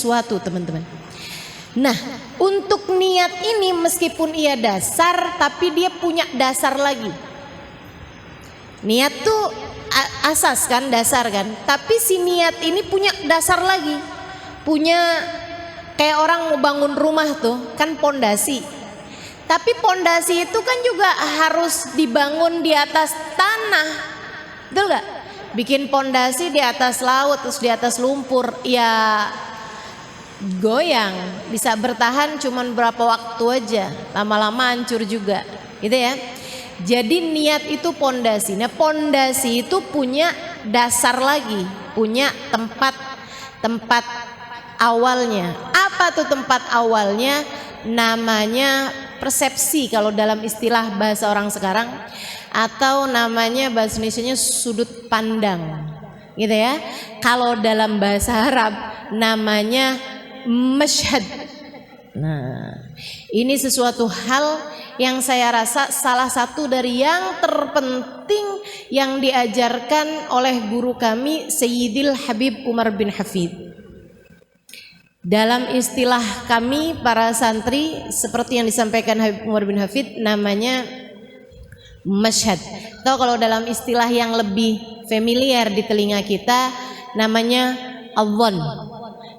sesuatu, teman-teman. Nah, untuk niat ini meskipun ia dasar, tapi dia punya dasar lagi. Niat tuh asas kan, dasar kan. Tapi si niat ini punya dasar lagi. Punya kayak orang mau bangun rumah tuh, kan pondasi. Tapi pondasi itu kan juga harus dibangun di atas tanah. Betul gak? Bikin pondasi di atas laut, terus di atas lumpur, ya goyang. Bisa bertahan cuman berapa waktu aja, lama-lama hancur juga, gitu ya. Jadi niat itu pondasi. Nah, pondasi itu punya dasar lagi, punya tempat awalnya. Apa tuh tempat awalnya? Namanya persepsi kalau dalam istilah bahasa orang sekarang, atau namanya bahasa Indonesianya sudut pandang, gitu ya. Kalau dalam bahasa Arab namanya masyhad. Nah, ini sesuatu hal yang saya rasa salah satu dari yang terpenting yang diajarkan oleh guru kami Sayyidil Habib Umar bin Hafid. Dalam istilah kami para santri, seperti yang disampaikan Habib Umar bin Hafid, namanya masyhad. Atau kalau dalam istilah yang lebih familiar di telinga kita, namanya adh-dhann,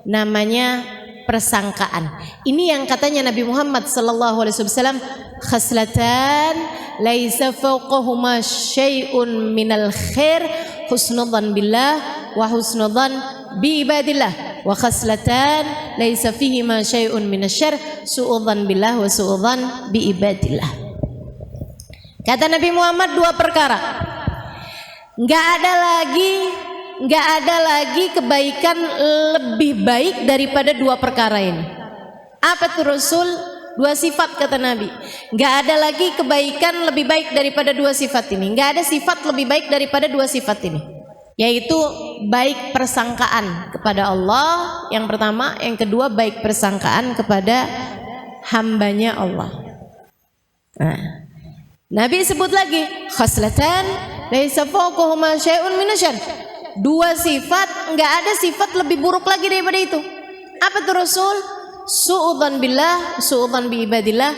namanya persangkaan. Ini yang katanya Nabi Muhammad sallallahu alaihi wasallam, khaslatan laisa fawqahuma syai'un minal khair, husnudzan billah wa husnudzan bi ibadillah, wa khaslatan laisa fihima syai'un minasyarr, su'udzan billah wa su'udzan bi ibadillah. Kata Nabi Muhammad, dua perkara, nggak ada lagi kebaikan lebih baik daripada dua perkara ini. Apa tuh Rasul? Dua sifat kata Nabi. Nggak ada lagi kebaikan lebih baik daripada dua sifat ini. Nggak ada sifat lebih baik daripada dua sifat ini, yaitu baik persangkaan kepada Allah yang pertama, yang kedua baik persangkaan kepada hambanya Allah. Nah, Nabi sebut lagi khaslatan laisa fawqahuma syai'un minasyarr. Dua sifat, enggak ada sifat lebih buruk lagi daripada itu. Apa tuh Rasul? Su'udzan billah, su'udzan bi ibadillah,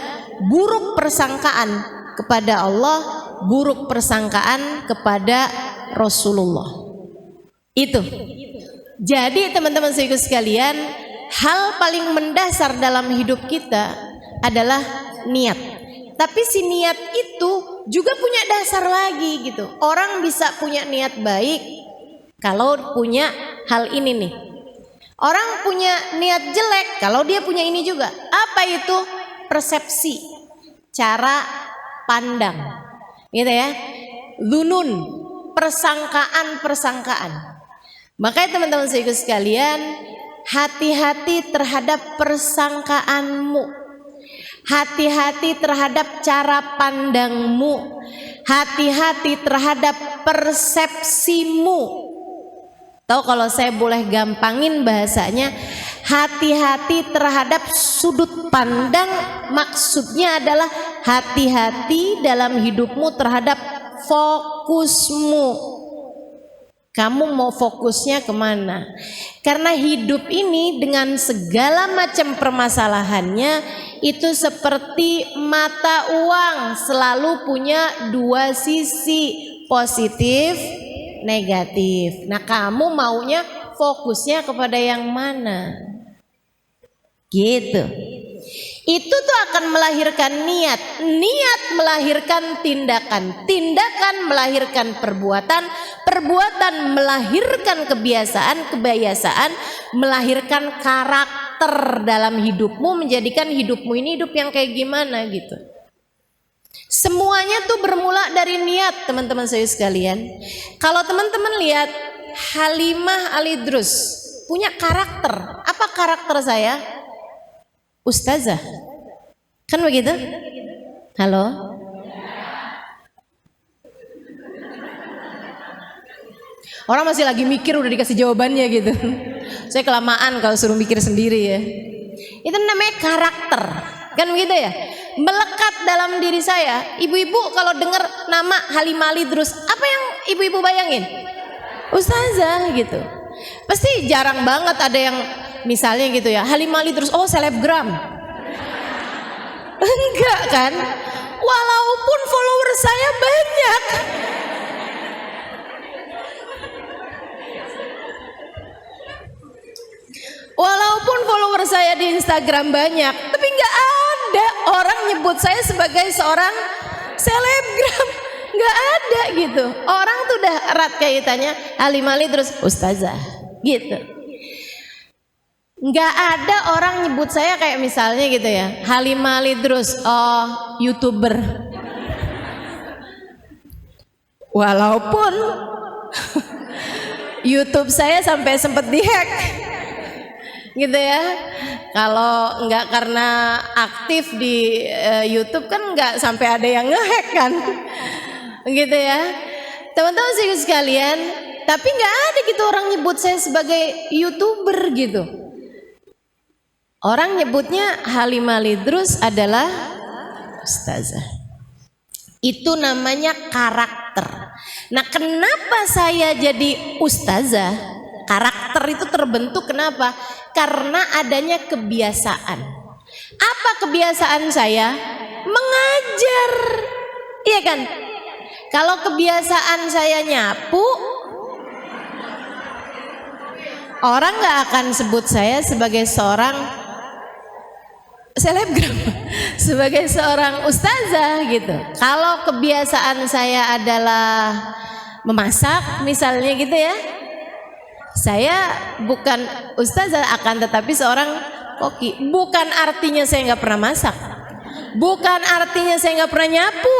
buruk persangkaan kepada Allah, buruk persangkaan kepada Rasulullah. Itu. Jadi teman-teman sekalian, hal paling mendasar dalam hidup kita adalah niat. Tapi si niat itu juga punya dasar lagi gitu. Orang bisa punya niat baik kalau punya hal ini nih. Orang punya niat jelek kalau dia punya ini juga. Apa itu? Persepsi, cara pandang, gitu ya. Dzunun, persangkaan. Makanya teman-teman sekalian, hati-hati terhadap persangkaanmu. Hati-hati terhadap cara pandangmu, hati-hati terhadap persepsimu. Tahu kalau saya boleh gampangin bahasanya, hati-hati terhadap sudut pandang, maksudnya adalah hati-hati dalam hidupmu terhadap fokusmu. Kamu mau fokusnya kemana? Karena hidup ini dengan segala macam permasalahannya itu seperti mata uang, selalu punya dua sisi, positif, negatif. Nah, kamu maunya fokusnya kepada yang mana? Gitu. Itu tuh akan melahirkan niat, niat melahirkan tindakan, tindakan melahirkan perbuatan, perbuatan melahirkan kebiasaan, kebiasaan melahirkan karakter dalam hidupmu, menjadikan hidupmu ini hidup yang kayak gimana gitu. Semuanya tuh bermula dari niat, teman-teman saya sekalian. Kalau teman-teman lihat Halimah Al-Idrus punya karakter. Apa karakter saya? Ustazah, kan begitu? Halo? Orang masih lagi mikir udah dikasih jawabannya gitu. Saya kelamaan kalau suruh mikir sendiri ya. Itu namanya karakter, kan begitu ya? Melekat dalam diri saya. Ibu-ibu kalau dengar nama Halimah Al-Idrus, apa yang ibu-ibu bayangin? Ustazah gitu. Pasti jarang banget ada yang misalnya gitu ya, Halimah terus oh selebgram. Enggak kan? Walaupun follower saya banyak. Walaupun follower saya di Instagram banyak, tapi nggak ada orang nyebut saya sebagai seorang selebgram. Nggak ada gitu. Orang tuh udah erat kaitannya Halimah terus ustazah gitu. Nggak ada orang nyebut saya kayak misalnya gitu ya, Halimah terus oh YouTuber. Walaupun YouTube saya sampai sempet dihack gitu ya. Kalau nggak karena aktif di YouTube kan nggak sampai ada yang ngehack kan, gitu ya. Teman-teman sekalian, tapi nggak ada gitu orang nyebut saya sebagai YouTuber gitu. Orang nyebutnya Halimah Lidrus adalah ustazah. Itu namanya karakter. Nah, kenapa saya jadi ustazah? Karakter itu terbentuk kenapa? Karena adanya kebiasaan. Apa kebiasaan saya? Mengajar. Iya kan? Kalau kebiasaan saya nyapu, orang gak akan sebut saya sebagai seorang selebgram, sebagai seorang ustazah gitu. Kalau kebiasaan saya adalah memasak misalnya gitu ya, saya bukan ustazah akan tetapi seorang koki. Bukan artinya saya nggak pernah masak, bukan artinya saya nggak pernah nyapu,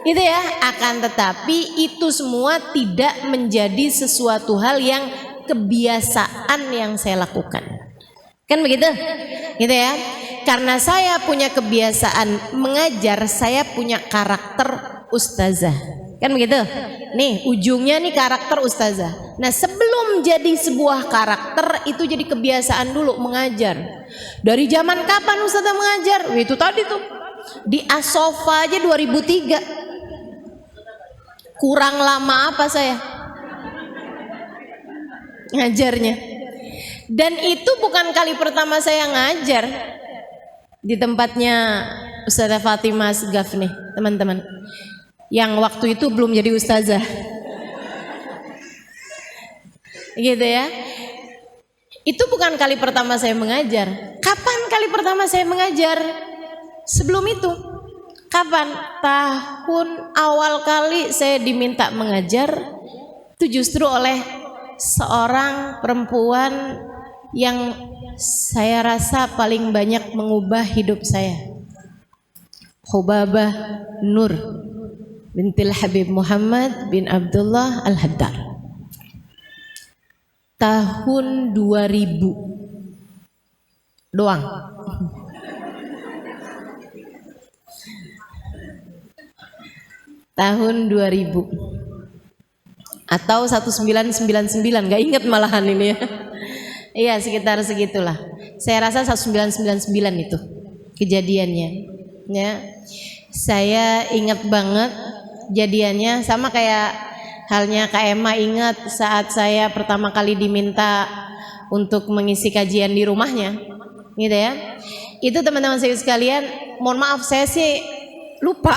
gitu ya. Akan tetapi itu semua tidak menjadi sesuatu hal yang kebiasaan yang saya lakukan, kan begitu, gitu ya. Karena saya punya kebiasaan mengajar, saya punya karakter ustazah. Kan begitu? Nih ujungnya nih karakter ustazah. Nah sebelum jadi sebuah karakter itu jadi kebiasaan dulu mengajar. Dari zaman kapan ustazah mengajar? Itu tadi tuh di Asofa aja 2003. Kurang lama apa saya ngajarnya? Dan itu bukan kali pertama saya ngajar di tempatnya Ustazah Fatimah Segaf nih teman-teman, yang waktu itu belum jadi ustazah, gitu ya. Itu bukan kali pertama saya mengajar. Kapan kali pertama saya mengajar? Sebelum itu, kapan? Tahun awal kali saya diminta mengajar itu justru oleh seorang perempuan yang saya rasa paling banyak mengubah hidup saya, Khubabah Nur bintil Habib Muhammad bin Abdullah Al-Haddar. Tahun 2000 doang. Tahun 2000 atau 1999, gak inget malahan ini ya. Iya sekitar segitulah. Saya rasa 1999 itu kejadiannya ya. Saya ingat banget jadiannya, sama kayak halnya Kak Emma ingat saat saya pertama kali diminta untuk mengisi kajian di rumahnya, gitu ya. Itu teman-teman saya sekalian, mohon maaf saya sih lupa.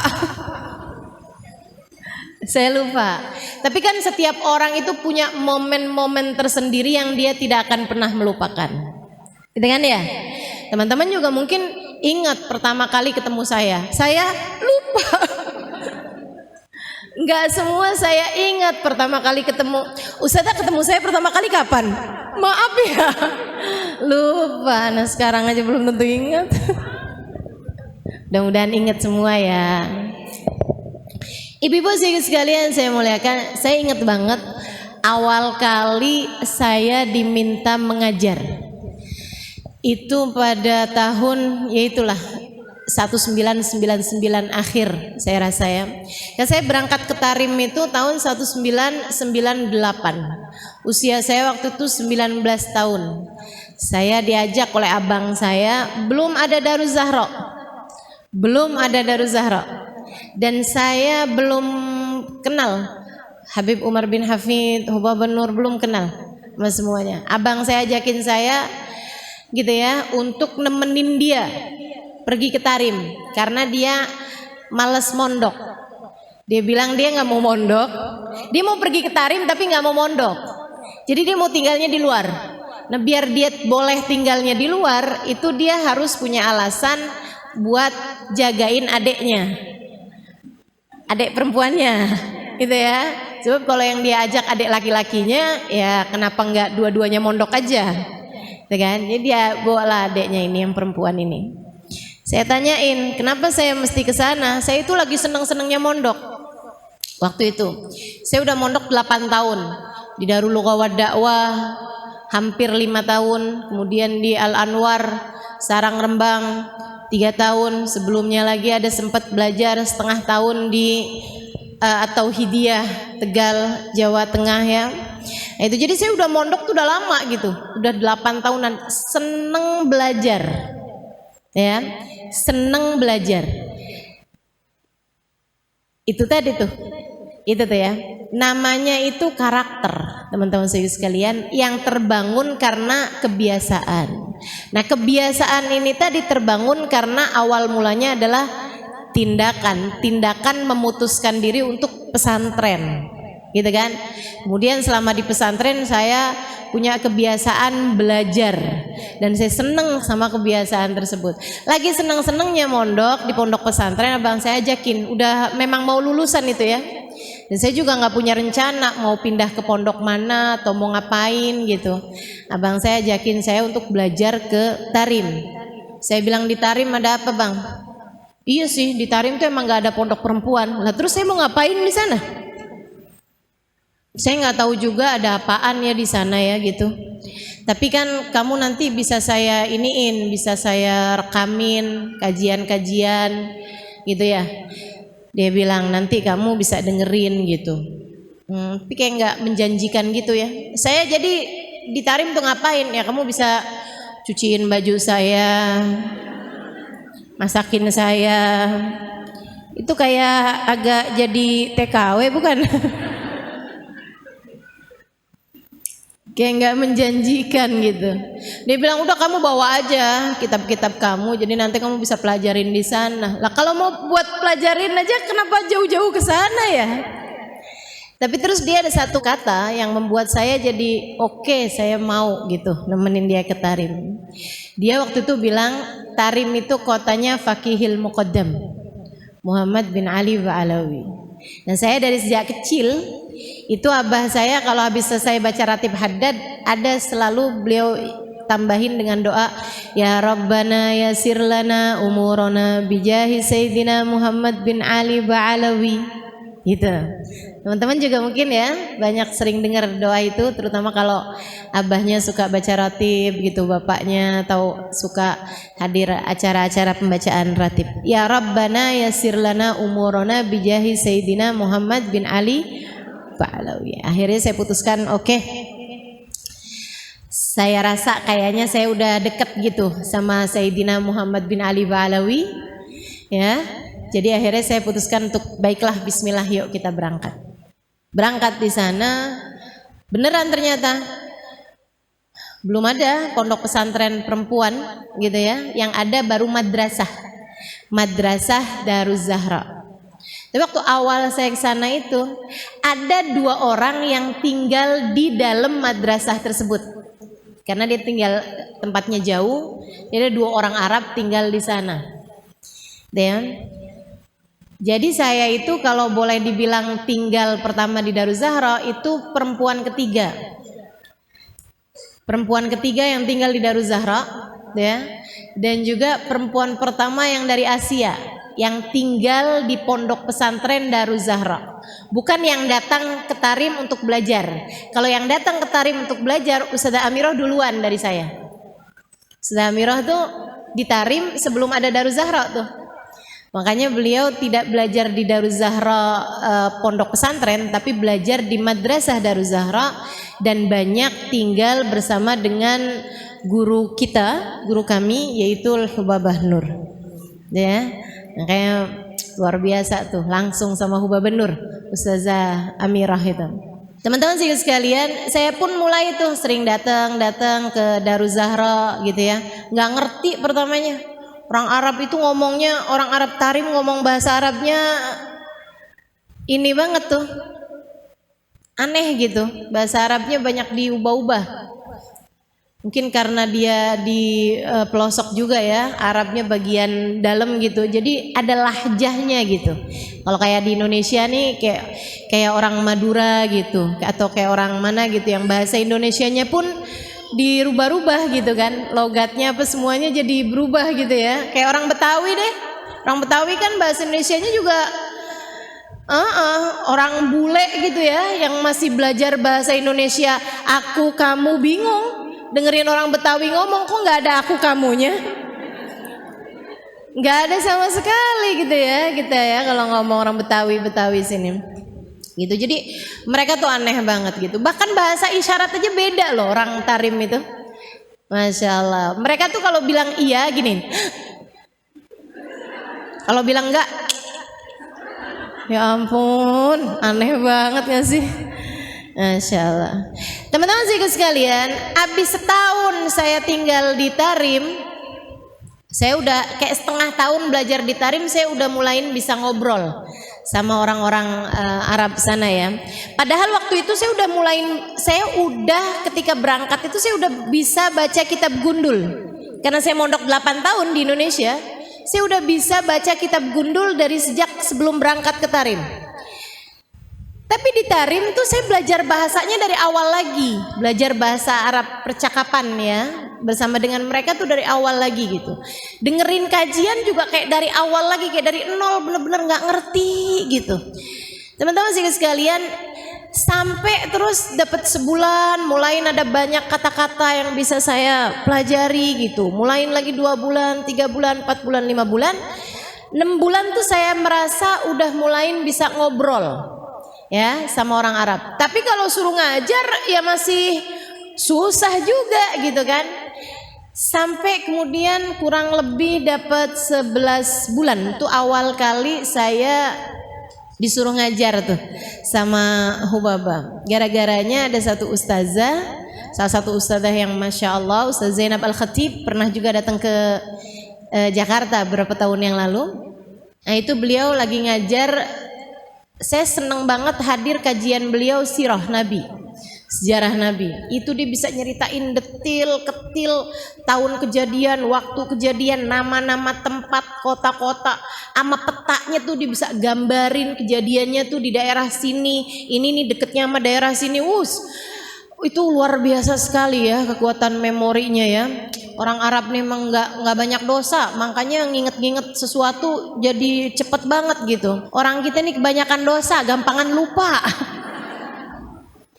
Saya lupa. Tapi kan setiap orang itu punya momen-momen tersendiri yang dia tidak akan pernah melupakan, gitu kan ya. Teman-teman juga mungkin ingat pertama kali ketemu saya lupa. Enggak semua saya ingat pertama kali ketemu. Ustazah ketemu saya pertama kali kapan? Maaf ya, lupa. Nah sekarang aja belum tentu ingat. Mudah-mudahan ingat semua ya. Ibu-ibu sekalian saya muliakan, saya ingat banget awal kali saya diminta mengajar. Itu pada tahun yaitulah 1999 akhir saya rasa ya. Saya berangkat ke Tarim itu tahun 1998. Usia saya waktu itu 19 tahun. Saya diajak oleh abang saya, belum ada Daruz Zahra. Belum ada Daruz Zahra. Dan saya belum kenal Habib Umar bin Hafid, Khubabah Nur, belum kenal sama semuanya. Abang saya ajakin saya, gitu ya, untuk nemenin dia pergi ke Tarim karena dia males mondok. Dia bilang dia nggak mau mondok, dia mau pergi ke Tarim tapi nggak mau mondok. Jadi dia mau tinggalnya di luar. Nah biar dia boleh tinggalnya di luar, itu dia harus punya alasan buat jagain adeknya, adek perempuannya, gitu ya. Sebab kalau yang dia ajak adek laki-lakinya, ya kenapa nggak dua-duanya mondok aja, gitu kan? Jadi dia bawa adeknya ini yang perempuan ini. Saya tanyain, kenapa saya mesti ke sana? Saya itu lagi seneng-senengnya mondok. Waktu itu, saya udah mondok 8 tahun di Darul Lughah Dakwah, hampir 5 tahun, kemudian di Al Anwar Sarang Rembang 3 tahun, sebelumnya lagi ada sempat belajar setengah tahun di atau Hidiyah Tegal Jawa Tengah ya. Nah, itu jadi saya udah mondok tuh udah lama gitu, udah 8 tahunan, seneng belajar ya, seneng belajar. Itu tadi tuh, itu tuh ya, namanya itu karakter teman-teman sekalian yang terbangun karena kebiasaan. Nah kebiasaan ini tadi terbangun karena awal mulanya adalah tindakan memutuskan diri untuk pesantren, gitu kan. Kemudian selama di pesantren saya punya kebiasaan belajar dan saya seneng sama kebiasaan tersebut. Lagi seneng-senengnya mondok di pondok pesantren, abang saya ajakin, udah memang mau lulusan itu ya. Dan saya juga nggak punya rencana mau pindah ke pondok mana atau mau ngapain gitu. Abang saya ajakin saya untuk belajar ke Tarim. Saya bilang di Tarim ada apa bang? Iya sih di Tarim tuh emang nggak ada pondok perempuan. Lah terus saya mau ngapain di sana? Saya nggak tahu juga ada apaan ya di sana ya gitu. Tapi kan kamu nanti bisa saya iniin, bisa saya rekamin kajian-kajian gitu ya. Dia bilang nanti kamu bisa dengerin gitu. Tapi kayak nggak menjanjikan gitu ya. Saya jadi di Tarim tuh ngapain ya? Kamu bisa cuciin baju saya, masakin saya. Itu kayak agak jadi TKW bukan? Kayak nggak menjanjikan gitu. Dia bilang udah kamu bawa aja kitab-kitab kamu, jadi nanti kamu bisa pelajarin di sana. Lah kalau mau buat pelajarin aja kenapa jauh-jauh ke sana ya? Tapi terus dia ada satu kata yang membuat saya jadi oke, saya mau gitu nemenin dia ke Tarim. Dia waktu itu bilang Tarim itu kotanya Faqihil Muqaddam Muhammad bin Ali Ba'alawi. Dan saya dari sejak kecil itu abah saya kalau habis selesai baca Ratib Haddad ada selalu beliau tambahin dengan doa ya Rabbana yasir lana umurana bijahi Sayyidina Muhammad bin Ali Ba'alawi gitu. Teman-teman juga mungkin ya banyak sering dengar doa itu, terutama kalau abahnya suka baca ratib gitu, bapaknya atau suka hadir acara-acara pembacaan ratib. Ya Rabbana yasir lana umurana bijahi Sayyidina Muhammad bin Ali Ba'alawi. Akhirnya saya putuskan oke. Saya rasa kayaknya saya udah deket gitu sama Sayyidina Muhammad bin Ali Ba'alawi ya. Jadi akhirnya saya putuskan untuk baiklah bismillah yuk kita berangkat. Berangkat di sana beneran ternyata belum ada pondok pesantren perempuan gitu ya. Yang ada baru Madrasah Daruz Zahra. Tapi waktu awal saya ke sana itu ada 2 orang yang tinggal di dalam madrasah tersebut. Karena dia tinggal tempatnya jauh, jadi ada 2 orang Arab tinggal di sana. Dan jadi saya itu kalau boleh dibilang tinggal pertama di Daruz Zahra itu perempuan ketiga. Perempuan ketiga yang tinggal di Daruz Zahra ya. Dan juga perempuan pertama yang dari Asia yang tinggal di pondok pesantren Daruz Zahra. Bukan yang datang ke Tarim untuk belajar. Kalau yang datang ke Tarim untuk belajar Ustazah Amirah duluan dari saya. Ustazah Amirah tuh di Tarim sebelum ada Daruz Zahra tuh. Makanya beliau tidak belajar di Daruz Zahra pondok pesantren, tapi belajar di Madrasah Daruz Zahra dan banyak tinggal bersama dengan guru kita, guru kami yaitu Hubabah Nur. Ya, kayak luar biasa tuh, langsung sama Hubabah Nur, Ustazah Amirah itu. Teman-teman sih sekalian, saya pun mulai tuh sering datang ke Daruz Zahra gitu ya. Nggak ngerti pertamanya. Orang Arab itu ngomongnya, orang Arab Tarim ngomong bahasa Arabnya ini banget tuh. Aneh gitu. Bahasa Arabnya banyak diubah-ubah. Mungkin karena dia di pelosok juga ya, Arabnya bagian dalam gitu. Jadi ada lahjahnya gitu. Kalau kayak di Indonesia nih kayak orang Madura gitu, atau kayak orang mana gitu yang bahasa Indonesianya pun dirubah-rubah gitu kan. Logatnya apa semuanya jadi berubah gitu ya. Kayak orang Betawi deh. Orang Betawi kan bahasa Indonesianya juga orang bule gitu ya, yang masih belajar bahasa Indonesia, aku kamu bingung. Dengerin orang Betawi ngomong kok nggak ada aku kamunya, nggak ada sama sekali gitu ya kita ya kalau ngomong orang Betawi sini gitu. Jadi mereka tuh aneh banget gitu, bahkan bahasa isyarat aja beda loh orang Tarim itu. Masya Allah, mereka tuh kalau bilang iya gini, kalau bilang enggak, ya ampun, aneh banget gak sih? Masya Allah. Teman-teman sekalian, habis setahun saya tinggal di Tarim, saya udah kayak setengah tahun belajar di Tarim, saya udah mulai bisa ngobrol sama orang-orang Arab sana ya. Padahal waktu itu saya udah ketika berangkat itu saya udah bisa baca kitab Gundul. Karena saya mondok 8 tahun di Indonesia, saya udah bisa baca kitab Gundul dari sejak sebelum berangkat ke Tarim. Tapi di Tarim tuh saya belajar bahasanya dari awal lagi, belajar bahasa Arab percakapan ya, bersama dengan mereka tuh dari awal lagi gitu. Dengerin kajian juga kayak dari awal lagi, kayak dari nol, bener-bener nggak ngerti gitu. Teman-teman sekalian, sampai terus dapat sebulan, mulai ada banyak kata-kata yang bisa saya pelajari gitu. Mulain lagi 2 bulan, 3 bulan, 4 bulan, 5 bulan, 6 bulan tuh saya merasa udah mulain bisa ngobrol ya sama orang Arab. Tapi kalau suruh ngajar ya masih susah juga gitu kan. Sampai kemudian kurang lebih dapat 11 bulan itu awal kali saya disuruh ngajar tuh sama Hubaba. Gara-garanya ada satu ustazah, salah satu ustazah yang Masya Allah, Ustazah Zainab Al-Khatib, pernah juga datang ke Jakarta beberapa tahun yang lalu. Nah itu beliau lagi ngajar. Saya seneng banget hadir kajian beliau sirah Nabi, sejarah Nabi. Itu dia bisa nyeritain detil-ketil tahun kejadian, waktu kejadian, nama-nama tempat, kota-kota, sama petanya tuh dia bisa gambarin kejadiannya tuh di daerah sini. Ini nih deketnya sama daerah sini. Itu luar biasa sekali ya kekuatan memorinya ya. Orang Arab nih memang nggak banyak dosa, makanya nginget-nginget sesuatu jadi cepet banget gitu. Orang kita nih kebanyakan dosa, gampangan lupa.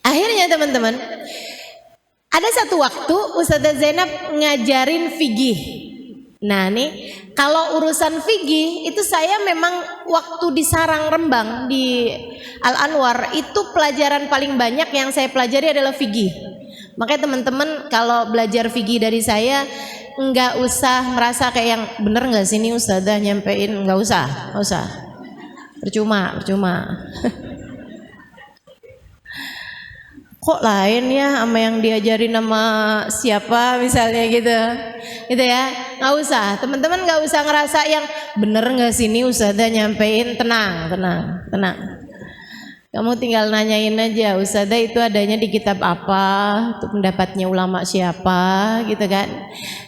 Akhirnya teman-teman, ada satu waktu Ustazah Zainab ngajarin fikih. Nah nih, kalau urusan fikih itu saya memang waktu di Sarang Rembang di Al Anwar itu pelajaran paling banyak yang saya pelajari adalah fikih. Makanya teman-teman kalau belajar fikih dari saya nggak usah merasa kayak yang bener nggak sih ini ustazah nyampein, nggak usah, percuma. Kok lain ya sama yang diajarin sama siapa misalnya gitu ya, nggak usah teman-teman, nggak usah ngerasa yang bener nggak sih ini ustazah nyampein. Tenang. Kamu tinggal nanyain aja, ustazah itu adanya di kitab apa, itu pendapatnya ulama siapa gitu kan.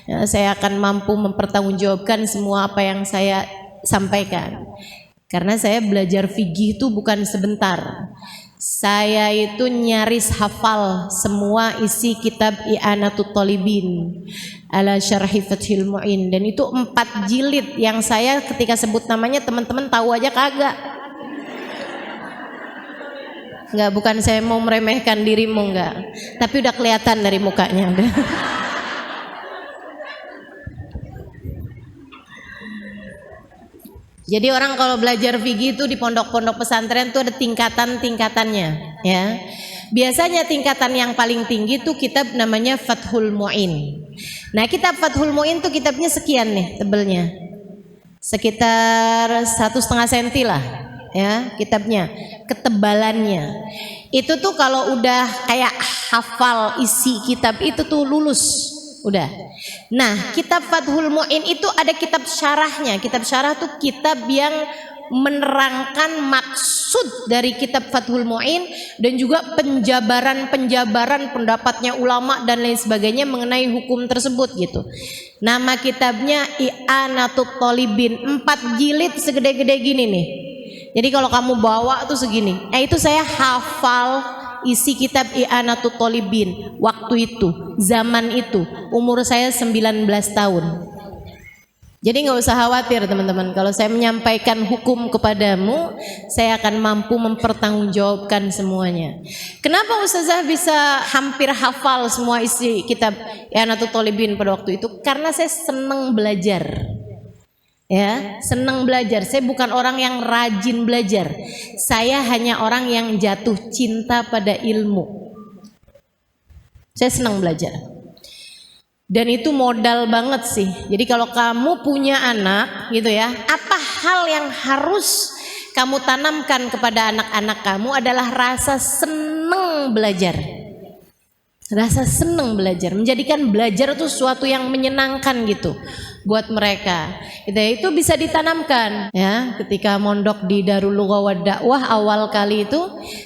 Ya, saya akan mampu mempertanggungjawabkan semua apa yang saya sampaikan. Karena saya belajar fikih itu bukan sebentar. Saya itu nyaris hafal semua isi kitab I'anatut Talibin ala Syarhi Fathil Mu'in, dan itu 4 jilid yang saya ketika sebut namanya teman-teman tahu aja kagak. Enggak, bukan saya mau meremehkan dirimu, enggak. Tapi udah kelihatan dari mukanya. Jadi orang kalau belajar fikih itu di pondok-pondok pesantren itu ada tingkatan-tingkatannya ya. Biasanya tingkatan yang paling tinggi itu kitab namanya Fathul Mu'in. Nah kitab Fathul Mu'in tuh kitabnya sekian nih tebelnya. Sekitar 1,5 cm lah ya kitabnya, ketebalannya. Itu tuh kalau udah kayak hafal isi kitab itu tuh lulus, udah. Nah, kitab Fathul Mu'in itu ada kitab syarahnya. Kitab syarah tuh kitab yang menerangkan maksud dari kitab Fathul Mu'in dan juga penjabaran pendapatnya ulama dan lain sebagainya mengenai hukum tersebut gitu. Nama kitabnya I'anatul Thalibin, 4 jilid segede-gede gini nih. Jadi kalau kamu bawa tuh segini. Itu saya hafal isi kitab I'anatul Thalibin waktu itu, zaman itu, umur saya 19 tahun. Jadi nggak usah khawatir teman-teman, kalau saya menyampaikan hukum kepadamu, saya akan mampu mempertanggungjawabkan semuanya. Kenapa Ustazah bisa hampir hafal semua isi kitab I'anatul Thalibin pada waktu itu? Karena saya senang belajar. Ya, senang belajar. Saya bukan orang yang rajin belajar. Saya hanya orang yang jatuh cinta pada ilmu. Saya senang belajar. Dan itu modal banget sih. Jadi kalau kamu punya anak gitu ya, apa hal yang harus kamu tanamkan kepada anak-anak kamu adalah rasa senang belajar. Rasa senang belajar, menjadikan belajar itu sesuatu yang menyenangkan gitu buat mereka. Itu bisa ditanamkan ya. Ketika mondok di Darul Lughah wa Dakwah awal kali itu,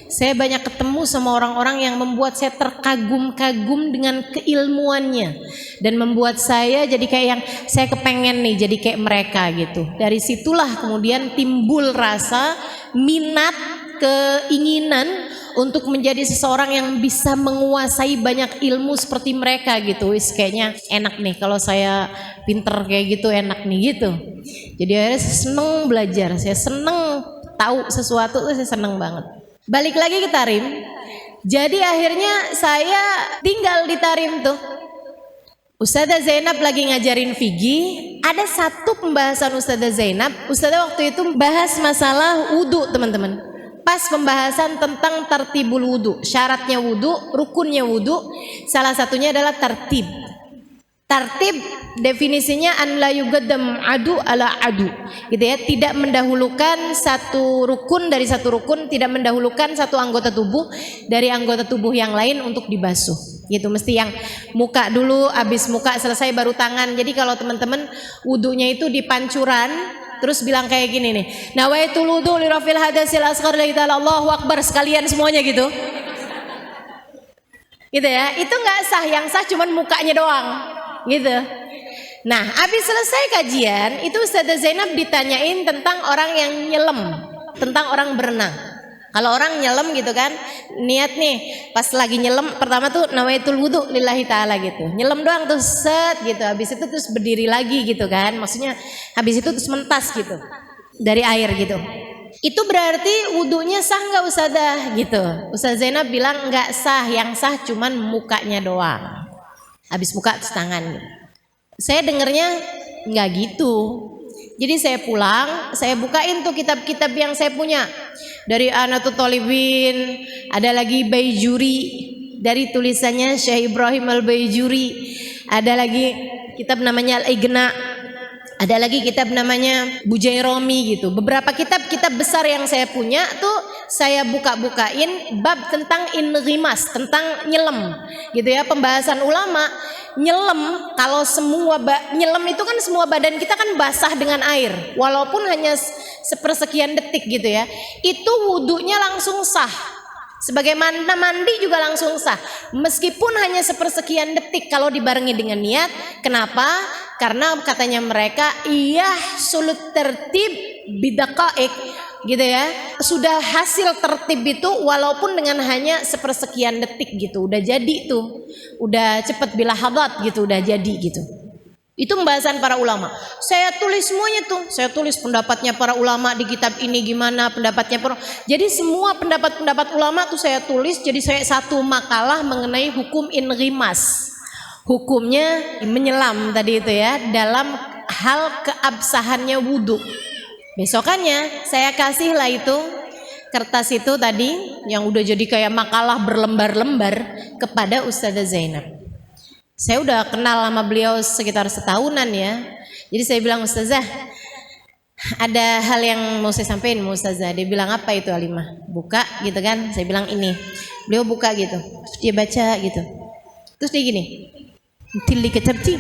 saya banyak ketemu sama orang-orang yang membuat saya terkagum-kagum dengan keilmuannya dan membuat saya jadi kayak yang saya kepengen nih jadi kayak mereka gitu. Dari situlah kemudian timbul rasa minat, keinginan untuk menjadi seseorang yang bisa menguasai banyak ilmu seperti mereka gitu. Kayaknya enak nih kalau saya pinter kayak gitu, enak nih gitu. Jadi akhirnya saya seneng belajar, saya seneng tahu sesuatu tuh, saya seneng banget. Balik lagi ke Tarim. Jadi akhirnya saya tinggal di Tarim tuh. Ustazah Zainab lagi ngajarin fikih. Ada satu pembahasan Ustazah Zainab. Ustazah waktu itu bahas masalah wudu teman-teman. Pas pembahasan tentang tartibul wudu, syaratnya wudu, rukunnya wudu, salah satunya adalah tartib. Tartib definisinya an la yuqaddam adu ala adu, gitu ya, tidak mendahulukan satu rukun dari satu rukun, tidak mendahulukan satu anggota tubuh dari anggota tubuh yang lain untuk dibasuh. Gitu, mesti yang muka dulu, habis muka selesai baru tangan. Jadi kalau teman-teman wudunya itu di pancuran, terus bilang kayak gini nih, nawaitul wudu li rafil hadasil asghar la ilaha illallah, Allahu akbar sekalian semuanya gitu. Gitu ya. Itu enggak sah, yang sah cuman mukanya doang. Gitu. Nah, habis selesai kajian, itu Ustazah Zainab ditanyain tentang orang yang nyelam, tentang orang berenang. Kalau orang nyelam gitu kan, niat nih pas lagi nyelam pertama tuh nawaitul wudu lillahi ta'ala gitu. Nyelam doang tuh set gitu. Habis itu terus berdiri lagi gitu kan. Maksudnya habis itu terus mentas gitu dari air gitu. Itu berarti wudunya sah nggak Ustazah gitu. Ustazah Zainab bilang nggak sah, yang sah cuman mukanya doang. Habis muka terus tangan gitu. Saya dengernya nggak gitu. Jadi saya pulang, saya bukain tuh kitab-kitab yang saya punya. Dari I'anatul Thalibin, ada lagi Baijuri, dari tulisannya Syekh Ibrahim Al-Baijuri. Ada lagi kitab namanya Al-Ighna. Ada lagi kitab namanya Bujairami gitu. Beberapa kitab-kitab besar yang saya punya tuh saya buka-bukain bab tentang inghimas, tentang nyelam gitu ya. Pembahasan ulama nyelam, kalau semua nyelam itu kan semua badan kita kan basah dengan air, walaupun hanya sepersekian detik gitu ya, itu wudunya langsung sah. Sebagaimana mandi juga langsung sah, meskipun hanya sepersekian detik kalau dibarengi dengan niat. Kenapa? Karena katanya mereka iya sulut tertib bidaqaik gitu ya, sudah hasil tertib itu walaupun dengan hanya sepersekian detik gitu, udah jadi tuh, udah cepet bilahadat gitu, udah jadi gitu. Itu pembahasan para ulama. Saya tulis semuanya tuh. Saya tulis pendapatnya para ulama di kitab ini gimana, pendapatnya para. Jadi semua pendapat-pendapat ulama tuh saya tulis. Jadi saya satu makalah mengenai hukum inghimas. Hukumnya menyelam tadi itu ya, dalam hal keabsahannya wudu. Besokannya saya kasih lah itu kertas itu tadi yang udah jadi kayak makalah berlembar-lembar kepada Ustazah Zainab. Saya udah kenal sama beliau sekitar setahunan ya. Jadi saya bilang, Ustazah, ada hal yang mau saya sampaikan mau Ustazah. Dia bilang apa itu Halimah? Buka gitu kan. Saya bilang ini. Beliau buka gitu. Terus dia baca gitu. Terus dia gini. Tilli katabti.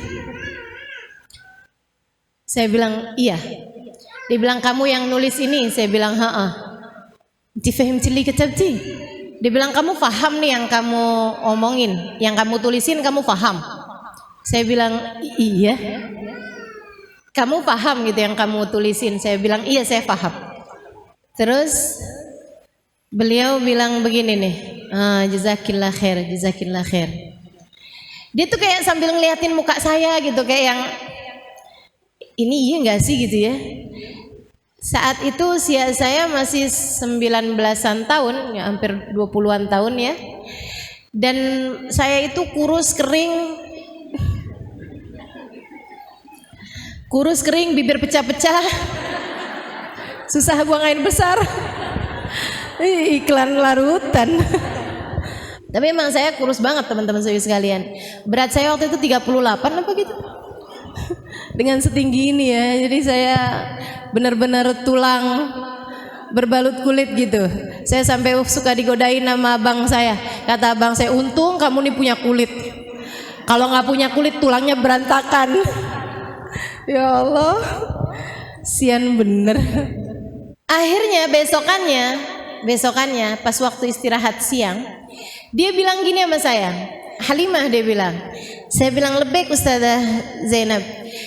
Saya bilang iya. Dia bilang kamu yang nulis ini. Saya bilang haa. Inti fahim tilli katabti. Dia bilang kamu faham nih yang kamu omongin, yang kamu tulisin kamu faham. Saya bilang iya. Kamu paham gitu yang kamu tulisin? Saya bilang iya saya paham. Terus beliau bilang begini nih, jazakillah khair, jazakillah khair. Dia tuh kayak sambil ngeliatin muka saya gitu, kayak yang ini iya nggak sih gitu ya. Saat itu usia saya masih 19-an tahun, ya hampir 20-an tahun ya. Dan saya itu kurus kering, bibir pecah-pecah, susah buang air besar, iklan larutan. Tapi emang saya kurus banget teman-teman sekalian. Berat saya waktu itu 38 apa gitu, dengan setinggi ini ya. Jadi saya benar-benar tulang berbalut kulit gitu. Saya sampai suka digodain sama abang saya. Kata abang saya, untung kamu nih punya kulit, kalau nggak punya kulit tulangnya berantakan. Ya Allah, sian bener. Akhirnya besokannya pas waktu istirahat siang, dia bilang gini sama saya, Halimah, dia bilang, saya bilang lebek Ustazah Zainab.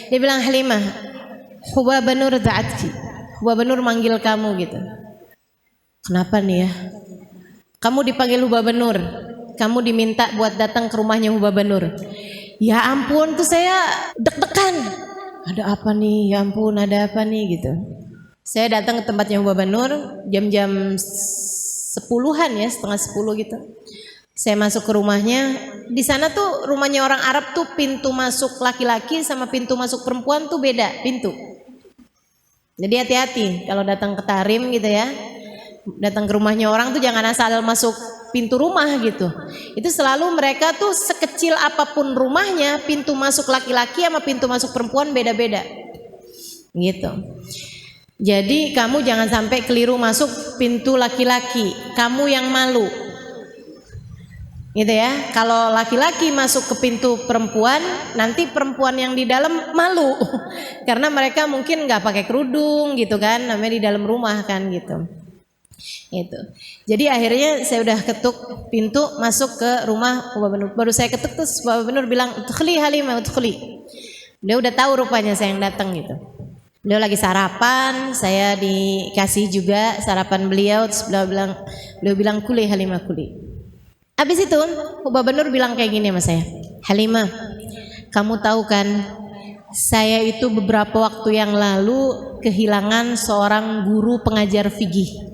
Dia bilang Halimah, Hubaba Nur da'atki, Hubaba Nur manggil kamu gitu. Kenapa nih ya? Kamu dipanggil Hubaba Nur, kamu diminta buat datang ke rumahnya Hubaba Nur. Ya ampun, tuh saya deg-degan. Ada apa nih? Ya ampun, ada apa nih gitu. Saya datang ke tempatnya Hubaba Nur jam-jam 10-an ya, setengah 10 gitu. Saya masuk ke rumahnya. Di sana tuh rumahnya orang Arab tuh pintu masuk laki-laki sama pintu masuk perempuan tuh beda pintu. Jadi hati-hati kalau datang ke Tarim gitu ya. Datang ke rumahnya orang tuh jangan asal masuk pintu rumah gitu. Itu selalu mereka tuh sekecil apapun rumahnya, pintu masuk laki-laki sama pintu masuk perempuan beda-beda gitu. Jadi kamu jangan sampai keliru masuk pintu laki-laki, kamu yang malu gitu ya. Kalau laki-laki masuk ke pintu perempuan, nanti perempuan yang di dalam malu karena mereka mungkin nggak pakai kerudung gitu kan, namanya di dalam rumah kan gitu. Itu. Jadi akhirnya saya udah ketuk pintu masuk ke rumah Hubaba Nur. Baru saya ketuk terus Hubaba Nur bilang, "Udkhuli Halimah, udkhuli." Dia udah tahu rupanya saya yang datang gitu. Beliau lagi sarapan, saya dikasih juga sarapan beliau. Terus beliau bilang kuli Halimah, kuli. Habis itu Hubaba Nur bilang kayak gini sama saya, "Halimah, kamu tahu kan, saya itu beberapa waktu yang lalu kehilangan seorang guru pengajar fikih.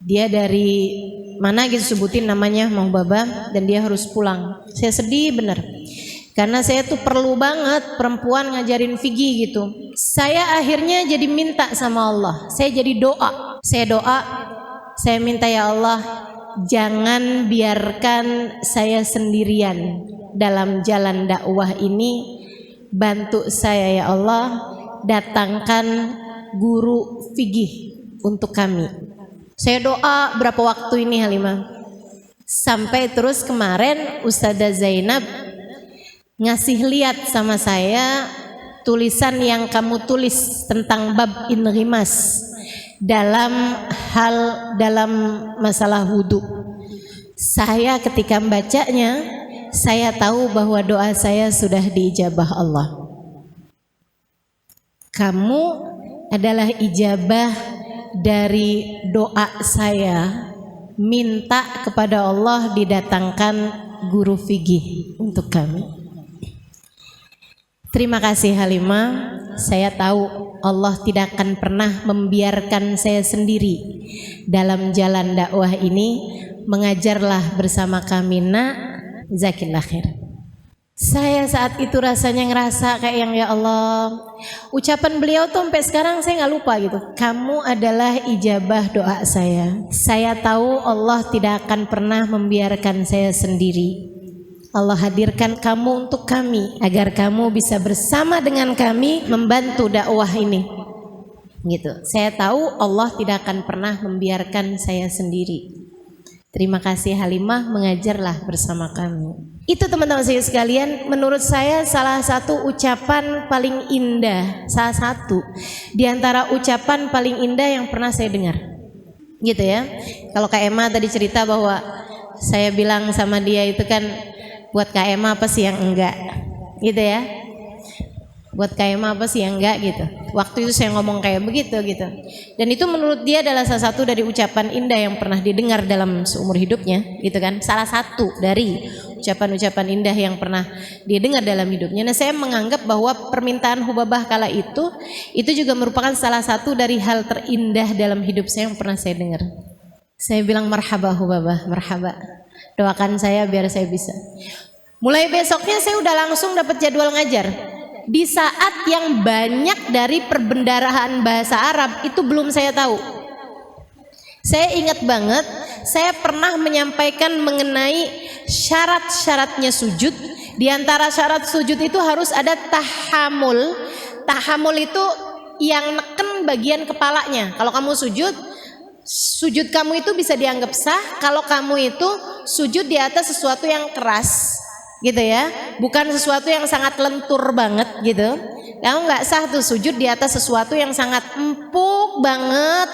Dia dari mana gitu, sebutin namanya Mang Baba, dan dia harus pulang." Saya sedih bener, karena saya tuh perlu banget perempuan ngajarin fikih gitu. Saya akhirnya jadi minta sama Allah, saya jadi doa, saya minta, ya Allah, jangan biarkan saya sendirian dalam jalan dakwah ini, bantu saya ya Allah, datangkan guru fikih untuk kami. Saya doa berapa waktu ini Halimah, sampai terus kemarin Ustazah Zainab ngasih lihat sama saya tulisan yang kamu tulis tentang bab inrimas dalam masalah wudhu. Saya ketika membacanya, saya tahu bahwa doa saya sudah diijabah Allah. Kamu adalah ijabah dari doa saya minta kepada Allah didatangkan guru fikih untuk kami. Terima kasih Halimah, saya tahu Allah tidak akan pernah membiarkan saya sendiri dalam jalan dakwah ini. Mengajarlah bersama kami nak, jazakillah khair. Saya saat itu rasanya ngerasa kayak yang, ya Allah, ucapan beliau tuh sampai sekarang saya nggak lupa gitu. Kamu adalah ijabah doa saya. Saya tahu Allah tidak akan pernah membiarkan saya sendiri. Allah hadirkan kamu untuk kami agar kamu bisa bersama dengan kami membantu dakwah ini. Gitu. Saya tahu Allah tidak akan pernah membiarkan saya sendiri. Terima kasih Halimah, mengajarlah bersama kami. Itu teman-teman saya sekalian, menurut saya salah satu ucapan paling indah, salah satu di antara ucapan paling indah yang pernah saya dengar. Gitu ya. Kalau Kak Emma tadi cerita bahwa saya bilang sama dia itu kan, buat Kak Emma apa sih yang enggak, gitu ya. Buat Kak Emma apa sih yang enggak gitu. Waktu itu saya ngomong kayak begitu gitu. Dan itu menurut dia adalah salah satu dari ucapan indah yang pernah didengar dalam seumur hidupnya, gitu kan. Salah satu dari ucapan-ucapan indah yang pernah dia dengar dalam hidupnya. Nah, saya menganggap bahwa permintaan Hubabah kala itu juga merupakan salah satu dari hal terindah dalam hidup saya yang pernah saya dengar. Saya bilang marhaba Hubabah, marhaba. Doakan saya biar saya bisa. Mulai besoknya saya udah langsung dapat jadwal ngajar. Di saat yang banyak dari perbendaharaan bahasa Arab itu belum saya tahu. Saya ingat banget, saya pernah menyampaikan mengenai syarat-syaratnya sujud. Di antara syarat sujud itu harus ada tahamul. Tahamul itu yang neken bagian kepalanya. Kalau kamu sujud kamu itu bisa dianggap sah kalau kamu itu sujud di atas sesuatu yang keras, gitu ya, bukan sesuatu yang sangat lentur banget gitu. Kamu nggak sah tuh sujud di atas sesuatu yang sangat empuk banget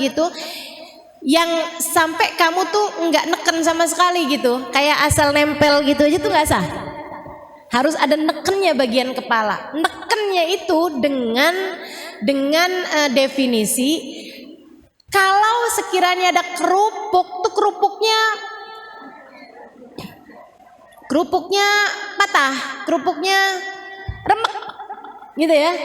gitu, yang sampai kamu tuh nggak neken sama sekali gitu, kayak asal nempel gitu aja tuh nggak sah. Harus ada nekennya bagian kepala. Nekennya itu dengan definisi, kalau sekiranya ada kerupuk tuh kerupuknya patah, kerupuknya remek gitu ya,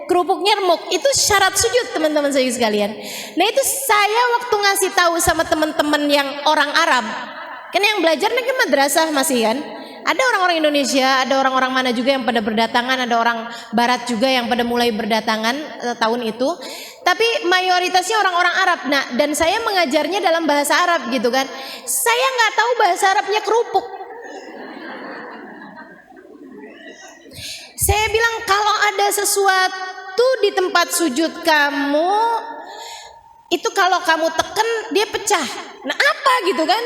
kerupuknya remuk, itu syarat sujud teman-teman saya sekalian. Nah itu saya waktu ngasih tahu sama teman-teman yang orang Arab, kan yang belajar nih madrasah masih kan, ada orang-orang Indonesia, ada orang-orang mana juga yang pada berdatangan, ada orang Barat juga yang pada mulai berdatangan tahun itu, tapi mayoritasnya orang-orang Arab. Nah dan saya mengajarnya dalam bahasa Arab gitu kan, saya nggak tahu bahasa Arabnya kerupuk. Saya bilang kalau ada sesuatu di tempat sujud kamu itu kalau kamu tekan dia pecah. Nah apa gitu kan?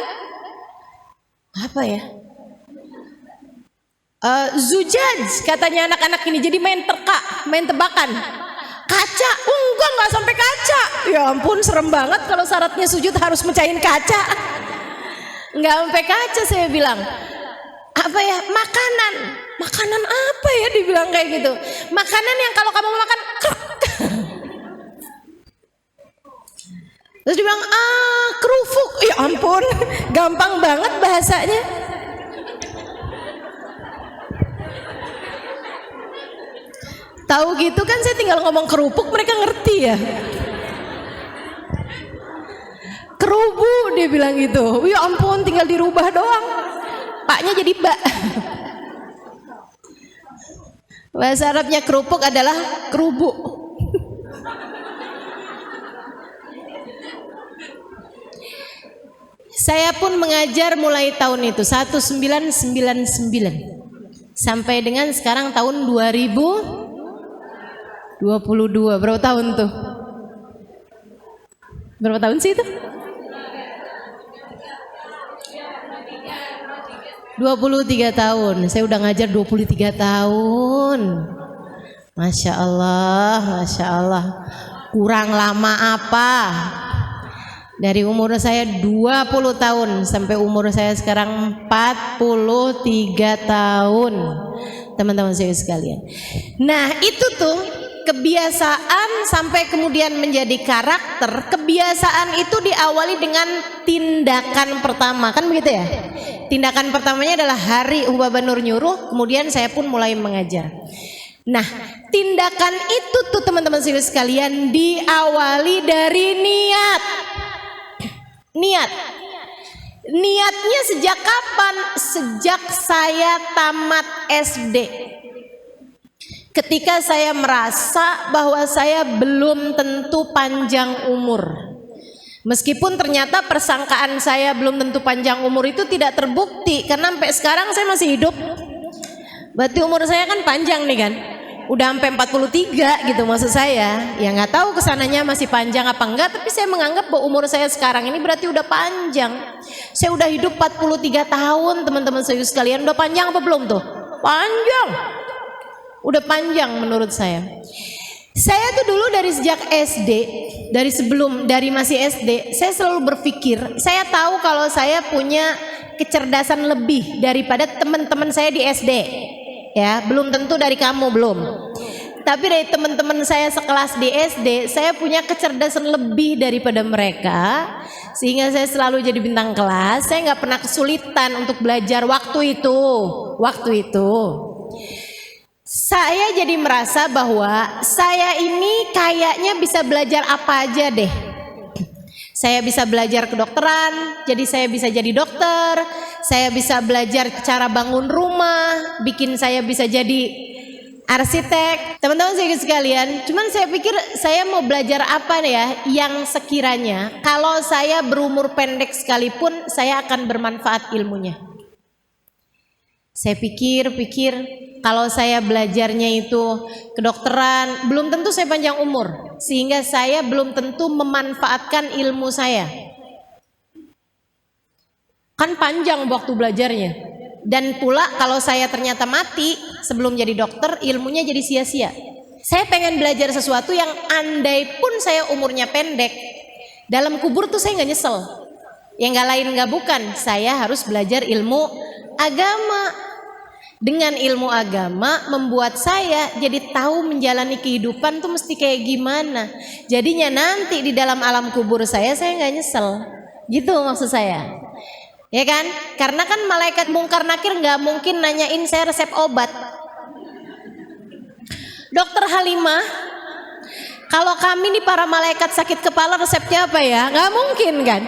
Apa ya? Zujaj katanya anak-anak ini, jadi main tebakan. Kaca, enggak nggak sampai kaca. Ya ampun serem banget kalau syaratnya sujud harus mecahin kaca. Nggak sampai kaca saya bilang. Apa ya, makanan apa ya dibilang kayak gitu, makanan yang kalau kamu makan terus dibilang kerupuk, ya ampun gampang banget bahasanya. Tahu gitu kan, saya tinggal ngomong kerupuk mereka ngerti ya. Kerubu dia bilang gitu, ya ampun tinggal dirubah doang, paknya jadi bak. Bahasa Arabnya kerupuk adalah kerubu. Saya pun mengajar mulai tahun itu 1999 sampai dengan sekarang tahun 2022. Berapa tahun tuh? Berapa tahun sih itu? 23 tahun. Saya udah ngajar 23 tahun. Masya Allah, Masya Allah. Kurang lama apa? Dari umur saya 20 tahun sampai umur saya sekarang 43 tahun. Teman-teman saya sekalian. Nah itu tuh kebiasaan sampai kemudian menjadi karakter. Kebiasaan itu diawali dengan tindakan pertama, kan begitu ya? Tindakan pertamanya adalah hari Hubabah Nur nyuruh, kemudian saya pun mulai mengajar. Nah, tindakan itu tuh teman-teman sekalian diawali dari niat. Niatnya sejak kapan? Sejak saya tamat SD. Ketika saya merasa bahwa saya belum tentu panjang umur, Meskipun ternyata persangkaan saya belum tentu panjang umur itu tidak terbukti, karena sampai sekarang saya masih hidup. Berarti umur saya kan panjang nih kan, udah sampai 43 gitu maksud saya. Ya nggak tahu kesananya masih panjang apa enggak, tapi saya menganggap bahwa umur saya sekarang ini berarti udah panjang. Saya udah hidup 43 tahun teman-teman saya sekalian. Udah panjang apa belum tuh? Panjang. Udah panjang menurut saya. Saya tuh dulu dari sejak SD, dari masih SD, saya selalu berpikir, saya tahu kalau saya punya kecerdasan lebih daripada teman-teman saya di SD. Ya, belum tentu dari kamu, belum. Tapi dari teman-teman saya sekelas di SD, saya punya kecerdasan lebih daripada mereka, sehingga saya selalu jadi bintang kelas. Saya nggak pernah kesulitan untuk belajar waktu itu. Saya jadi merasa bahwa saya ini kayaknya bisa belajar apa aja deh. Saya bisa belajar kedokteran, jadi saya bisa jadi dokter. Saya bisa belajar cara bangun rumah, bikin saya bisa jadi arsitek. Teman-teman saya sekalian, cuman saya pikir saya mau belajar apa ya yang sekiranya kalau saya berumur pendek sekalipun saya akan bermanfaat ilmunya. Saya pikir kalau saya belajarnya itu kedokteran, belum tentu saya panjang umur, sehingga saya belum tentu memanfaatkan ilmu saya. Kan panjang waktu belajarnya. Dan pula kalau saya ternyata mati sebelum jadi dokter, ilmunya jadi sia-sia. Saya pengen belajar sesuatu yang andai pun saya umurnya pendek, dalam kubur tuh saya nggak nyesel. Yang nggak lain nggak bukan, saya harus belajar ilmu agama. Dengan ilmu agama membuat saya jadi tahu menjalani kehidupan tuh mesti kayak gimana. Jadinya nanti di dalam alam kubur saya nggak nyesel. Gitu maksud saya. Ya kan? Karena kan malaikat mungkar nakir nggak mungkin nanyain saya resep obat. Dokter Halimah, kalau kami nih para malaikat sakit kepala resepnya apa ya? Nggak mungkin kan?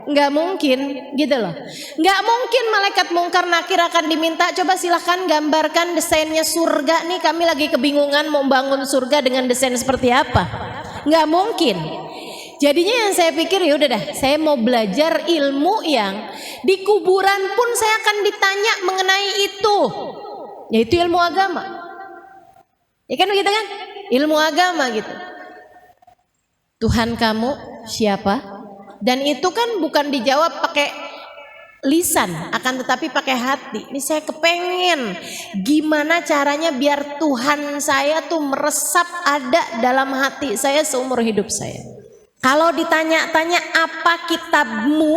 Nggak mungkin gitu loh. Nggak mungkin malaikat mungkar nakir akan diminta, coba silahkan gambarkan desainnya surga nih, kami lagi kebingungan mau bangun surga dengan desain seperti apa. Nggak mungkin. Jadinya yang saya pikir ya udah dah, saya mau belajar ilmu yang di kuburan pun saya akan ditanya mengenai itu, yaitu ilmu agama. Ya kan begitu kan? Ilmu agama gitu. Tuhan kamu siapa? Dan itu kan bukan dijawab pakai lisan, akan tetapi pakai hati. Ini saya kepengen gimana caranya biar Tuhan saya tuh meresap ada dalam hati saya seumur hidup saya. Kalau ditanya-tanya apa kitabmu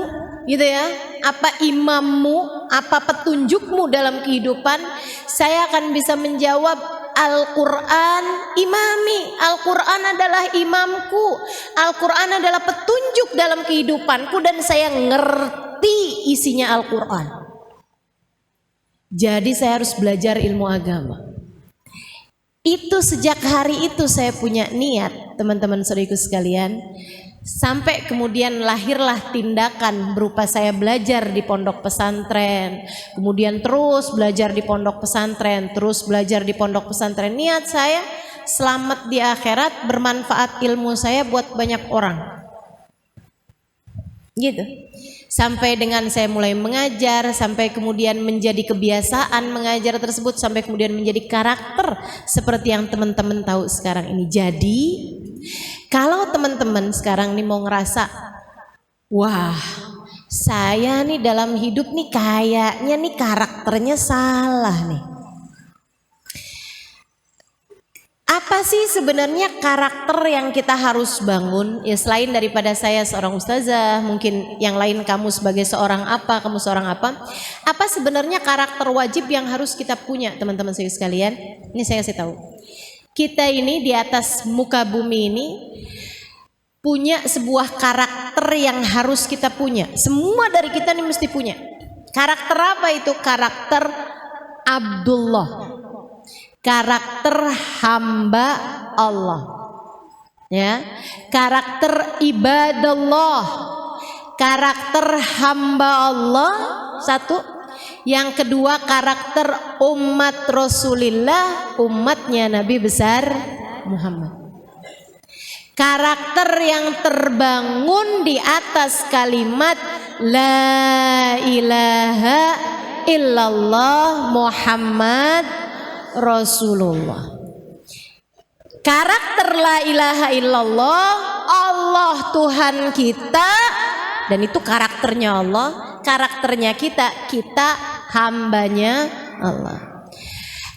gitu ya, apa imammu, apa petunjukmu dalam kehidupan, saya akan bisa menjawab Al-Quran imami, Al-Quran adalah imamku, Al-Quran adalah petunjuk dalam kehidupanku dan saya ngerti isinya Al-Quran. Jadi saya harus belajar ilmu agama. Itu sejak hari itu saya punya niat, teman-teman saudaraku sekalian. Sampai kemudian lahirlah tindakan berupa saya belajar di pondok pesantren, kemudian terus belajar di pondok pesantren, terus belajar di pondok pesantren. Niat saya selamat di akhirat, bermanfaat ilmu saya buat banyak orang. Gitu. Sampai dengan saya mulai mengajar, sampai kemudian menjadi kebiasaan mengajar tersebut, sampai kemudian menjadi karakter seperti yang teman-teman tahu sekarang ini. Jadi kalau teman-teman sekarang nih mau ngerasa, wah saya nih dalam hidup nih kayaknya nih karakternya salah nih. Apa sih sebenarnya karakter yang kita harus bangun? Ya selain daripada saya seorang ustazah, mungkin yang lain kamu sebagai seorang apa, kamu seorang apa. Apa sebenarnya karakter wajib yang harus kita punya teman-teman saya sekalian? Ini saya kasih tahu. Kita ini di atas muka bumi ini punya sebuah karakter yang harus kita punya. Semua dari kita ini mesti punya. Karakter apa itu? Karakter Abdullah. Karakter hamba Allah. Ya. Karakter ibadallah. Karakter hamba Allah satu. Yang kedua karakter umat Rasulullah, umatnya Nabi besar Muhammad. Karakter yang terbangun di atas kalimat La ilaha illallah Muhammad Rasulullah. Karakter la ilaha illallah, Allah Tuhan kita, dan itu karakternya Allah, karakternya kita hambanya Allah.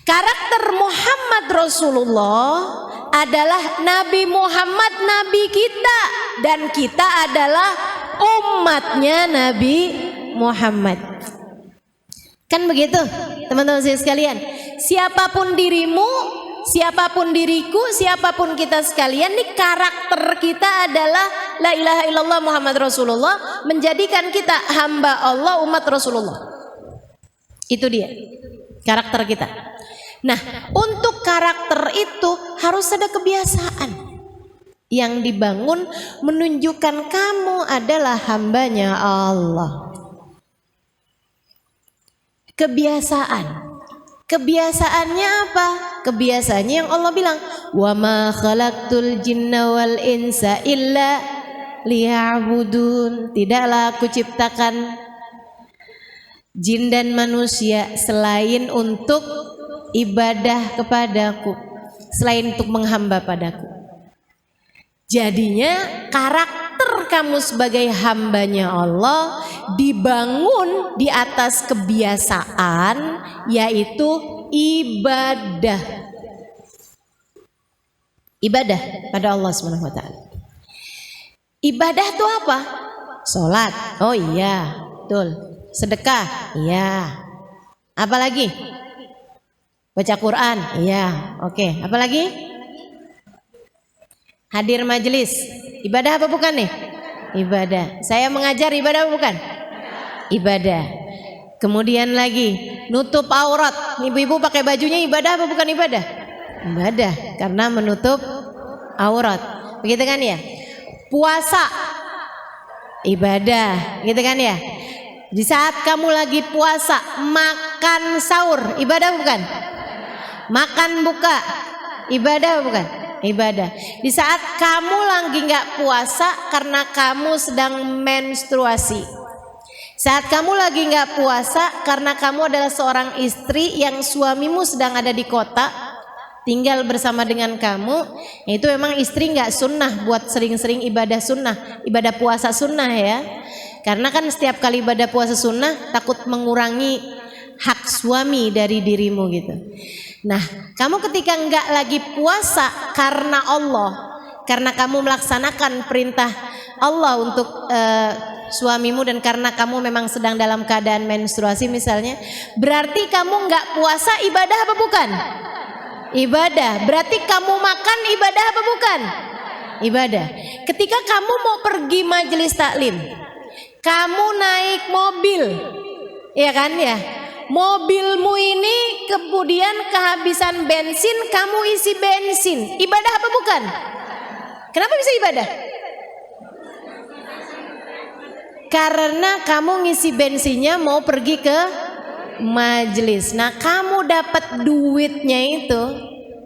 Karakter Muhammad Rasulullah adalah Nabi Muhammad, Nabi kita, dan kita adalah umatnya Nabi Muhammad. Kan begitu teman-teman sekalian. Siapapun dirimu, siapapun diriku, siapapun kita sekalian, nih karakter kita adalah la ilaha illallah Muhammad Rasulullah, menjadikan kita hamba Allah, umat Rasulullah. Itu dia karakter kita. Nah, untuk karakter itu harus ada kebiasaan yang dibangun menunjukkan kamu adalah hambanya Allah. Kebiasaannya apa? Kebiasaannya yang Allah bilang, wa ma khalaqtul jinna wal insa illa liya'budun. Tidaklah aku ciptakan jin dan manusia selain untuk ibadah kepadaku, selain untuk menghamba padaku. Jadinya karakter kamu sebagai hambanya Allah dibangun di atas kebiasaan, yaitu ibadah. Ibadah pada Allah Subhanahu wa taala. Ibadah itu apa? Salat. Oh iya, betul. Sedekah. Iya. Apalagi? Baca Quran. Iya. Oke, apalagi? Hadir majelis. Ibadah apa bukan nih? Ibadah. Saya mengajar, ibadah apa bukan? Ibadah. Kemudian lagi nutup aurat. Ibu-ibu pakai bajunya ibadah apa bukan ibadah? Ibadah, karena menutup aurat. Begitu kan ya? Puasa. Ibadah, gitu kan ya? Di saat kamu lagi puasa, makan sahur, ibadah apa bukan? Makan buka, ibadah apa bukan? Ibadah. Di saat kamu lagi nggak puasa karena kamu sedang menstruasi, saat kamu lagi nggak puasa karena kamu adalah seorang istri yang suamimu sedang ada di kota, tinggal bersama dengan kamu, itu memang istri nggak sunnah buat sering-sering ibadah sunnah, ibadah puasa sunnah ya, karena kan setiap kali ibadah puasa sunnah takut mengurangi hak suami dari dirimu gitu. Nah, kamu ketika enggak lagi puasa karena Allah, karena kamu melaksanakan perintah Allah untuk suamimu, dan karena kamu memang sedang dalam keadaan menstruasi misalnya, berarti kamu enggak puasa, ibadah apa bukan? Ibadah. Berarti kamu makan, ibadah apa bukan? Ibadah. Ketika kamu mau pergi majelis taklim, kamu naik mobil, ya kan ya? Mobilmu ini kemudian kehabisan bensin, kamu isi bensin, ibadah apa bukan? Kenapa bisa ibadah? Karena kamu ngisi bensinnya mau pergi ke majelis. Nah, kamu dapat duitnya itu,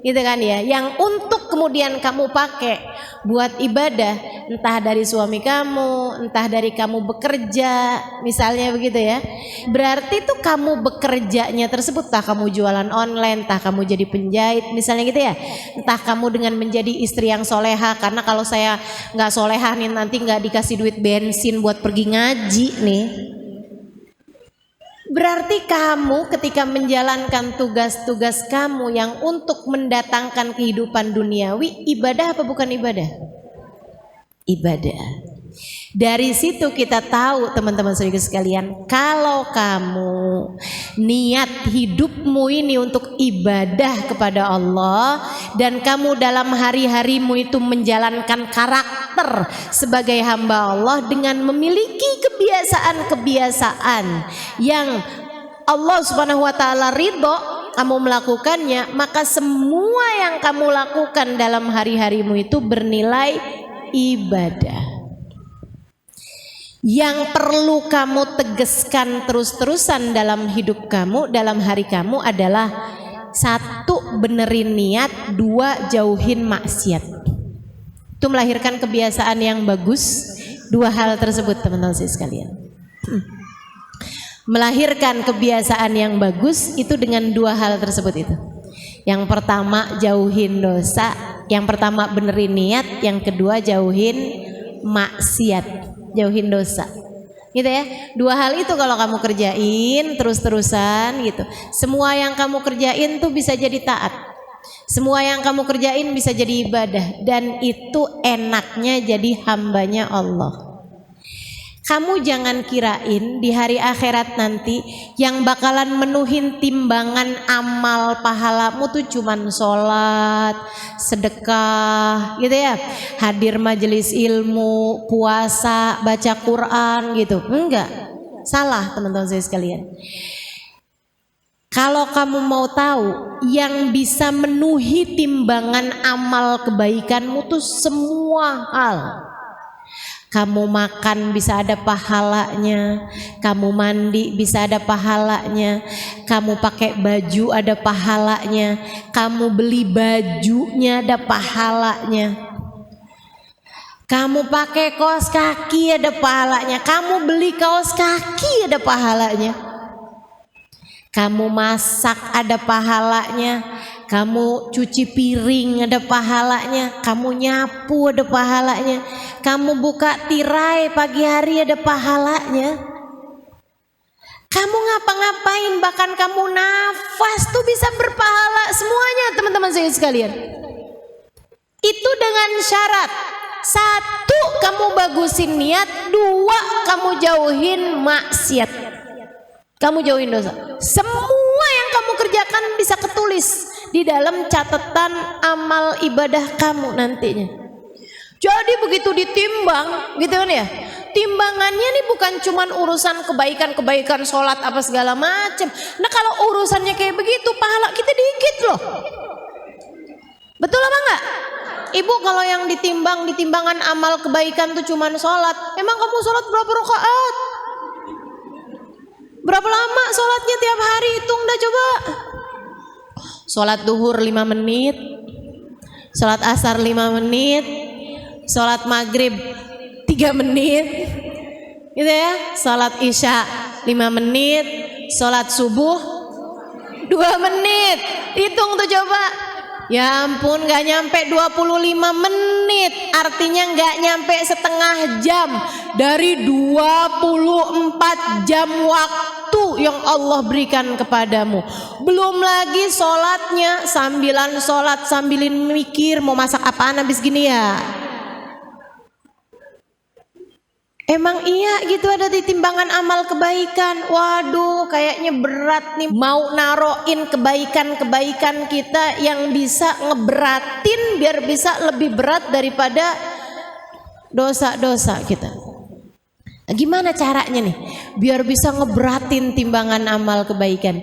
gitu kan ya, yang untuk kemudian kamu pakai buat ibadah, entah dari suami kamu, entah dari kamu bekerja, misalnya begitu ya. Berarti tuh kamu bekerjanya tersebut, entah kamu jualan online, entah kamu jadi penjahit, misalnya gitu ya, entah kamu dengan menjadi istri yang soleha, karena kalau saya nggak soleha nih nanti nggak dikasih duit bensin buat pergi ngaji nih. Berarti kamu ketika menjalankan tugas-tugas kamu yang untuk mendatangkan kehidupan duniawi, ibadah apa bukan ibadah? Ibadah. Dari situ kita tahu teman-teman saudara sekalian, kalau kamu niat hidupmu ini untuk ibadah kepada Allah, dan kamu dalam hari-harimu itu menjalankan karakter sebagai hamba Allah dengan memiliki kebiasaan-kebiasaan yang Allah Subhanahu wa taala ridho, kamu melakukannya, maka semua yang kamu lakukan dalam hari-harimu itu bernilai ibadah. Yang perlu kamu tegaskan terus-terusan dalam hidup kamu, dalam hari kamu adalah: satu, benerin niat; dua, jauhin maksiat. Itu melahirkan kebiasaan yang bagus. Dua hal tersebut teman-teman sekalian. Melahirkan kebiasaan yang bagus itu dengan dua hal tersebut itu. Yang pertama jauhin dosa, yang pertama benerin niat, yang kedua jauhin maksiat, jauhin dosa. Gitu ya. Dua hal itu kalau kamu kerjain terus-terusan gitu. Semua yang kamu kerjain tuh bisa jadi taat. Semua yang kamu kerjain bisa jadi ibadah, dan itu enaknya jadi hambanya Allah. Kamu jangan kirain di hari akhirat nanti yang bakalan menuhin timbangan amal pahalamu tuh cuman sholat, sedekah gitu ya, hadir majelis ilmu, puasa, baca Quran gitu. Enggak, salah teman-teman saya sekalian. Kalau kamu mau tahu yang bisa menuhi timbangan amal kebaikanmu tuh semua hal. Kamu makan bisa ada pahalanya, kamu mandi bisa ada pahalanya, kamu pakai baju ada pahalanya, kamu beli bajunya ada pahalanya, kamu pakai kaos kaki ada pahalanya, kamu beli kaos kaki ada pahalanya, kamu masak ada pahalanya, kamu cuci piring ada pahalanya, kamu nyapu ada pahalanya, kamu buka tirai pagi hari ada pahalanya, kamu ngapa-ngapain bahkan kamu nafas tuh bisa berpahala semuanya teman-teman saya sekalian. Itu dengan syarat, satu kamu bagusin niat, dua kamu jauhin maksiat, kamu jauhin dosa. Semua yang kamu kerjakan bisa ketulis di dalam catatan amal ibadah kamu nantinya. Jadi begitu ditimbang gitu kan ya, timbangannya nih bukan cuman urusan kebaikan-kebaikan sholat apa segala macam. Nah kalau urusannya kayak begitu pahala kita dikit loh. Betul apa enggak? Ibu kalau yang ditimbang di timbangan amal kebaikan tuh cuman sholat, emang kamu sholat berapa rakaat? Berapa lama sholatnya tiap hari? Hitung dah coba. Sholat duhur 5 menit, sholat asar 5 menit, sholat maghrib 3 menit gitu ya, sholat isya 5 menit, sholat subuh 2 menit. Hitung tuh coba. Ya ampun, gak nyampe 25 menit, artinya gak nyampe setengah jam dari 24 jam waktu yang Allah berikan kepadamu. Belum lagi sholatnya, sambilan sholat sambilin mikir mau masak apaan habis gini ya. Emang iya gitu ada di timbangan amal kebaikan. Waduh kayaknya berat nih mau naroin kebaikan-kebaikan kita yang bisa ngeberatin biar bisa lebih berat daripada dosa-dosa kita. Nah, gimana caranya nih biar bisa ngeberatin timbangan amal kebaikan?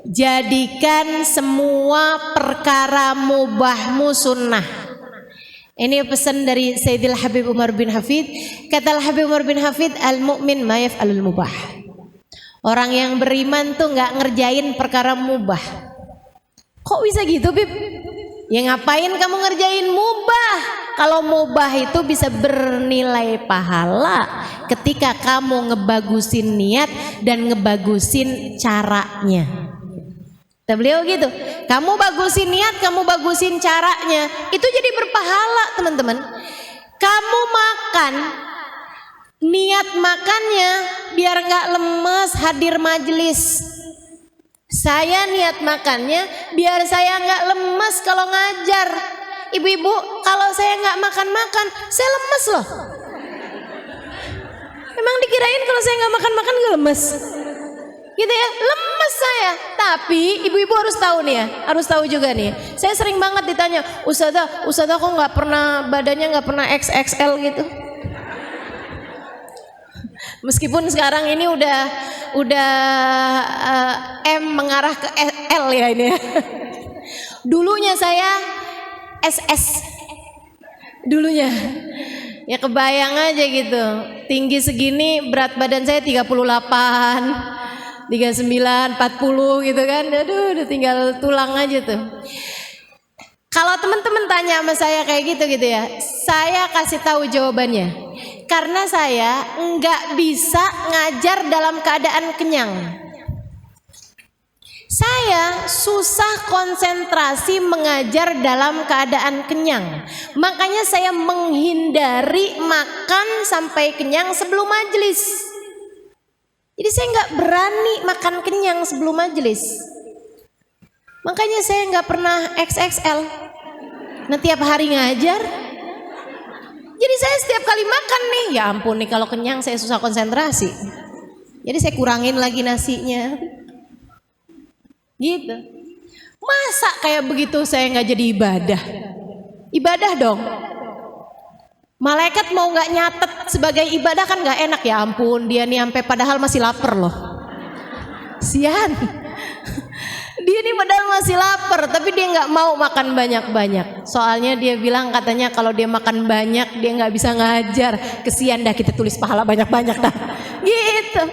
Jadikan semua perkara mubahmu sunnah. Ini pesan dari Sayyidil Habib Umar bin Hafid. Kata Habib Umar bin Hafid, al-mu'min ma yaf'alul mubah. Orang yang beriman tuh nggak ngerjain perkara mubah. Kok bisa gitu, Bib? Ya ngapain kamu ngerjain mubah? Kalau mubah itu bisa bernilai pahala ketika kamu ngebagusin niat dan ngebagusin caranya. Beliau gitu, kamu bagusin niat, kamu bagusin caranya, itu jadi berpahala teman-teman. Kamu makan, niat makannya biar gak lemes hadir majelis. Saya niat makannya biar saya gak lemes kalau ngajar. Ibu-ibu, kalau saya gak makan-makan, saya lemes loh. Emang dikirain kalau saya gak makan-makan gak lemes? Gitu ya, lemes saya. Tapi ibu-ibu harus tahu nih ya, harus tahu juga nih. Saya sering banget ditanya, Ustazah kok nggak pernah badannya nggak pernah XXL gitu. Meskipun sekarang ini udah M mengarah ke L ya ini. Dulunya saya SS. Dulunya. Ya kebayang aja gitu. Tinggi segini, berat badan saya 38. 39, 40 gitu kan. Aduh udah tinggal tulang aja tuh. Kalau teman-teman tanya sama saya kayak gitu ya, saya kasih tahu jawabannya. Karena saya nggak bisa ngajar dalam keadaan kenyang. Saya susah konsentrasi mengajar dalam keadaan kenyang. Makanya saya menghindari makan sampai kenyang sebelum majelis. Jadi saya nggak berani makan kenyang sebelum majelis. Makanya saya nggak pernah XXL. Nah tiap hari ngajar. Jadi saya setiap kali makan nih, ya ampun nih kalau kenyang saya susah konsentrasi. Jadi saya kurangin lagi nasinya. Gitu. Masa kayak begitu saya nggak jadi ibadah? Ibadah dong. Malaikat mau nggak nyatet sebagai ibadah kan nggak enak, ya ampun dia nih sampai padahal masih lapar loh. Sian. Dia nih padahal masih lapar tapi dia nggak mau makan banyak-banyak. Soalnya dia bilang katanya kalau dia makan banyak dia nggak bisa ngajar. Kesian dah kita tulis pahala banyak-banyak dah. Gitu.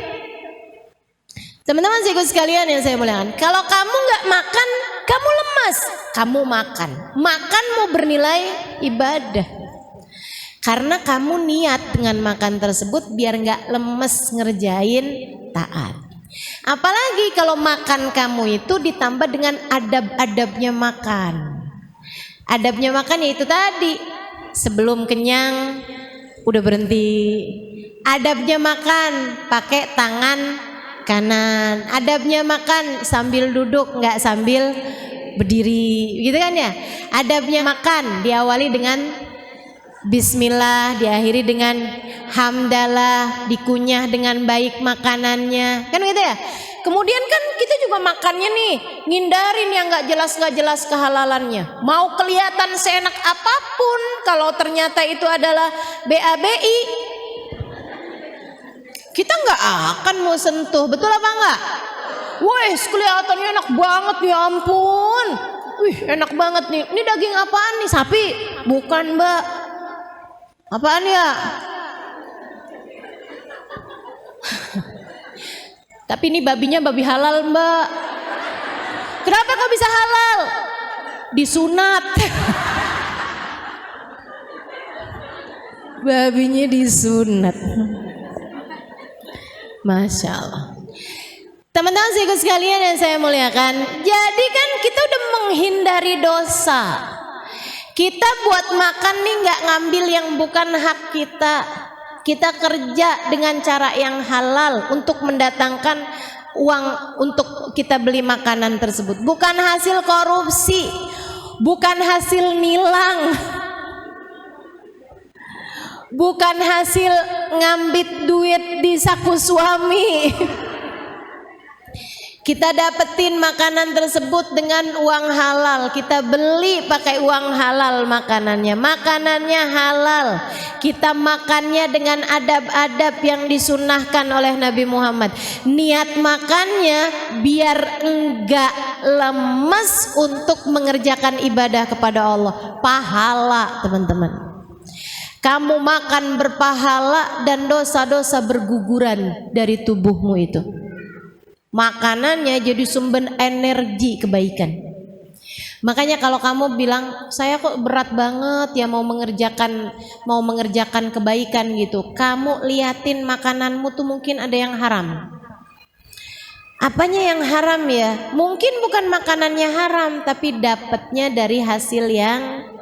Teman-teman sekalian sekalian yang saya muliakan, kalau kamu nggak makan, kamu lemas. Kamu makan, makanmu bernilai ibadah. Karena kamu niat dengan makan tersebut biar nggak lemes ngerjain taat. Apalagi kalau makan kamu itu ditambah dengan adab-adabnya makan. Adabnya makan yaitu tadi, sebelum kenyang udah berhenti. Adabnya makan pakai tangan kanan. Adabnya makan sambil duduk, nggak sambil berdiri, gitu kan ya. Adabnya makan diawali dengan bismillah, diakhiri dengan hamdalah, dikunyah dengan baik makanannya, kan gitu ya. Kemudian kan kita juga makannya nih ngindarin yang nggak jelas kehalalannya. Mau kelihatan seenak apapun, kalau ternyata itu adalah BABI, kita nggak akan mau sentuh, betul apa enggak? Wih, kelihatannya enak banget, ya ampun. Wih, enak banget nih. Ini daging apaan nih? Sapi? Bukan, Mbak. Apaan ya? Tapi ini babinya babi halal, Mbak. Kenapa kok bisa halal? Disunat. Babinya disunat. Masya Allah. Teman-teman sekalian yang saya muliakan, jadi kan kita udah menghindari dosa. Kita buat makan nih nggak ngambil yang bukan hak kita. Kita kerja dengan cara yang halal untuk mendatangkan uang untuk kita beli makanan tersebut. Bukan hasil korupsi, bukan hasil nilang, bukan hasil ngambit duit di saku suami. Kita dapetin makanan tersebut dengan uang halal. Kita beli pakai uang halal makanannya. Makanannya halal. Kita makannya dengan adab-adab yang disunahkan oleh Nabi Muhammad. Niat makannya biar enggak lemes untuk mengerjakan ibadah kepada Allah. Pahala, teman-teman. Kamu makan berpahala dan dosa-dosa berguguran dari tubuhmu itu. Makanannya jadi sumber energi kebaikan. Makanya kalau kamu bilang saya kok berat banget ya mau mengerjakan kebaikan gitu, kamu liatin makananmu tuh mungkin ada yang haram. Apanya yang haram ya? Mungkin bukan makanannya haram, tapi dapatnya dari hasil yang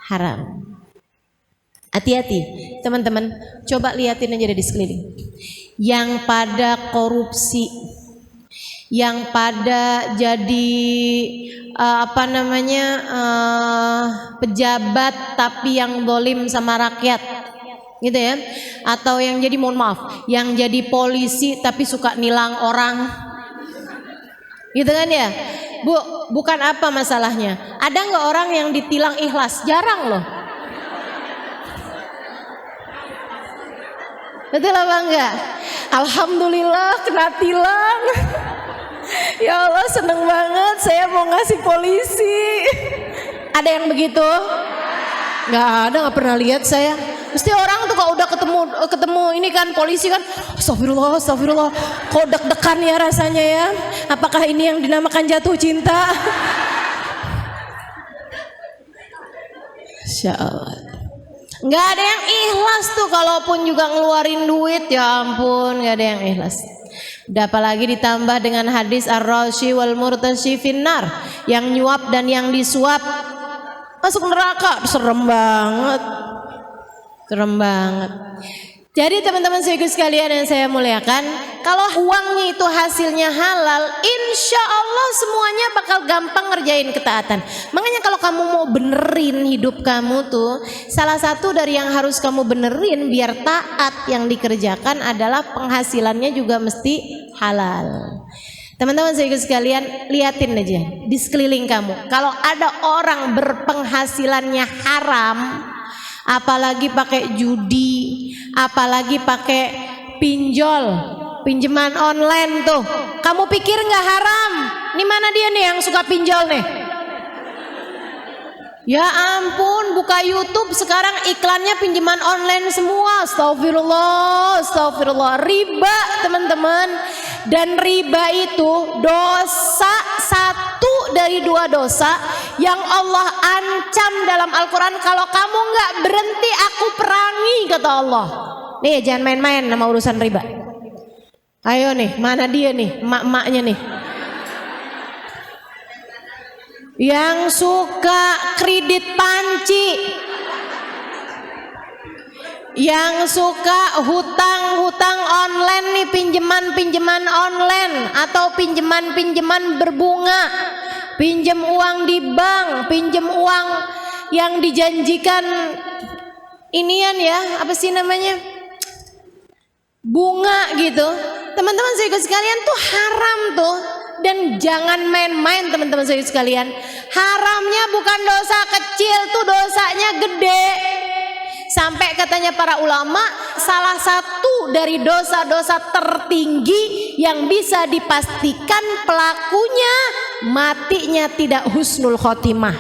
haram. Hati-hati teman-teman, coba liatin aja di sekeliling. Yang pada korupsi, yang pada jadi pejabat tapi yang dolim sama rakyat, gitu ya. Atau yang jadi, mohon maaf, yang jadi polisi tapi suka nilang orang, gitu kan ya. Bu, bukan apa masalahnya? Ada nggak orang yang ditilang ikhlas? Jarang loh. Betul apa enggak? Alhamdulillah kena tilang. Ya Allah seneng banget, saya mau ngasih polisi. Ada yang begitu? Nggak ada, nggak pernah lihat saya. Mesti orang tuh kalau udah ketemu ini kan polisi kan, astagfirullah, kok deg-degan ya rasanya ya. Apakah ini yang dinamakan jatuh cinta? Insya Allah. Nggak ada yang ikhlas tuh, kalaupun juga ngeluarin duit, ya ampun, nggak ada yang ikhlas. Udah apalagi ditambah dengan hadis ar-rashi wal murtashi finnar, yang nyuap dan yang disuap masuk neraka. Serem banget, serem banget. Jadi teman-teman sekalian yang saya muliakan, kalau uangnya itu hasilnya halal, insya Allah semuanya bakal gampang ngerjain ketaatan. Makanya kalau kamu mau benerin hidup kamu tuh, salah satu dari yang harus kamu benerin biar taat yang dikerjakan adalah penghasilannya juga mesti halal. Teman-teman sekalian, liatin aja di sekeliling kamu, kalau ada orang berpenghasilannya haram, apalagi pakai judi, apalagi pakai pinjol, pinjaman online tuh, kamu pikir nggak haram? Ini mana dia nih yang suka pinjol nih? Ya ampun, buka YouTube sekarang iklannya pinjaman online semua. Astagfirullah, astagfirullah. Riba teman-teman. Dan riba itu dosa, satu dari dua dosa yang Allah ancam dalam Al-Quran. Kalau kamu nggak berhenti, aku perangi, kata Allah. Nih jangan main-main sama urusan riba. Ayo nih, mana dia nih, emak-emaknya nih, yang suka kredit panci, yang suka hutang-hutang online nih, pinjaman online atau pinjaman berbunga, pinjam uang di bank, pinjam uang yang dijanjikan inian ya, apa sih namanya, bunga gitu. Teman-teman sekalian tuh haram tuh. Dan jangan main-main teman-teman sekalian. Haramnya bukan dosa kecil, tuh dosanya gede. Sampai katanya para ulama, salah satu dari dosa-dosa tertinggi yang bisa dipastikan pelakunya matinya tidak husnul khotimah.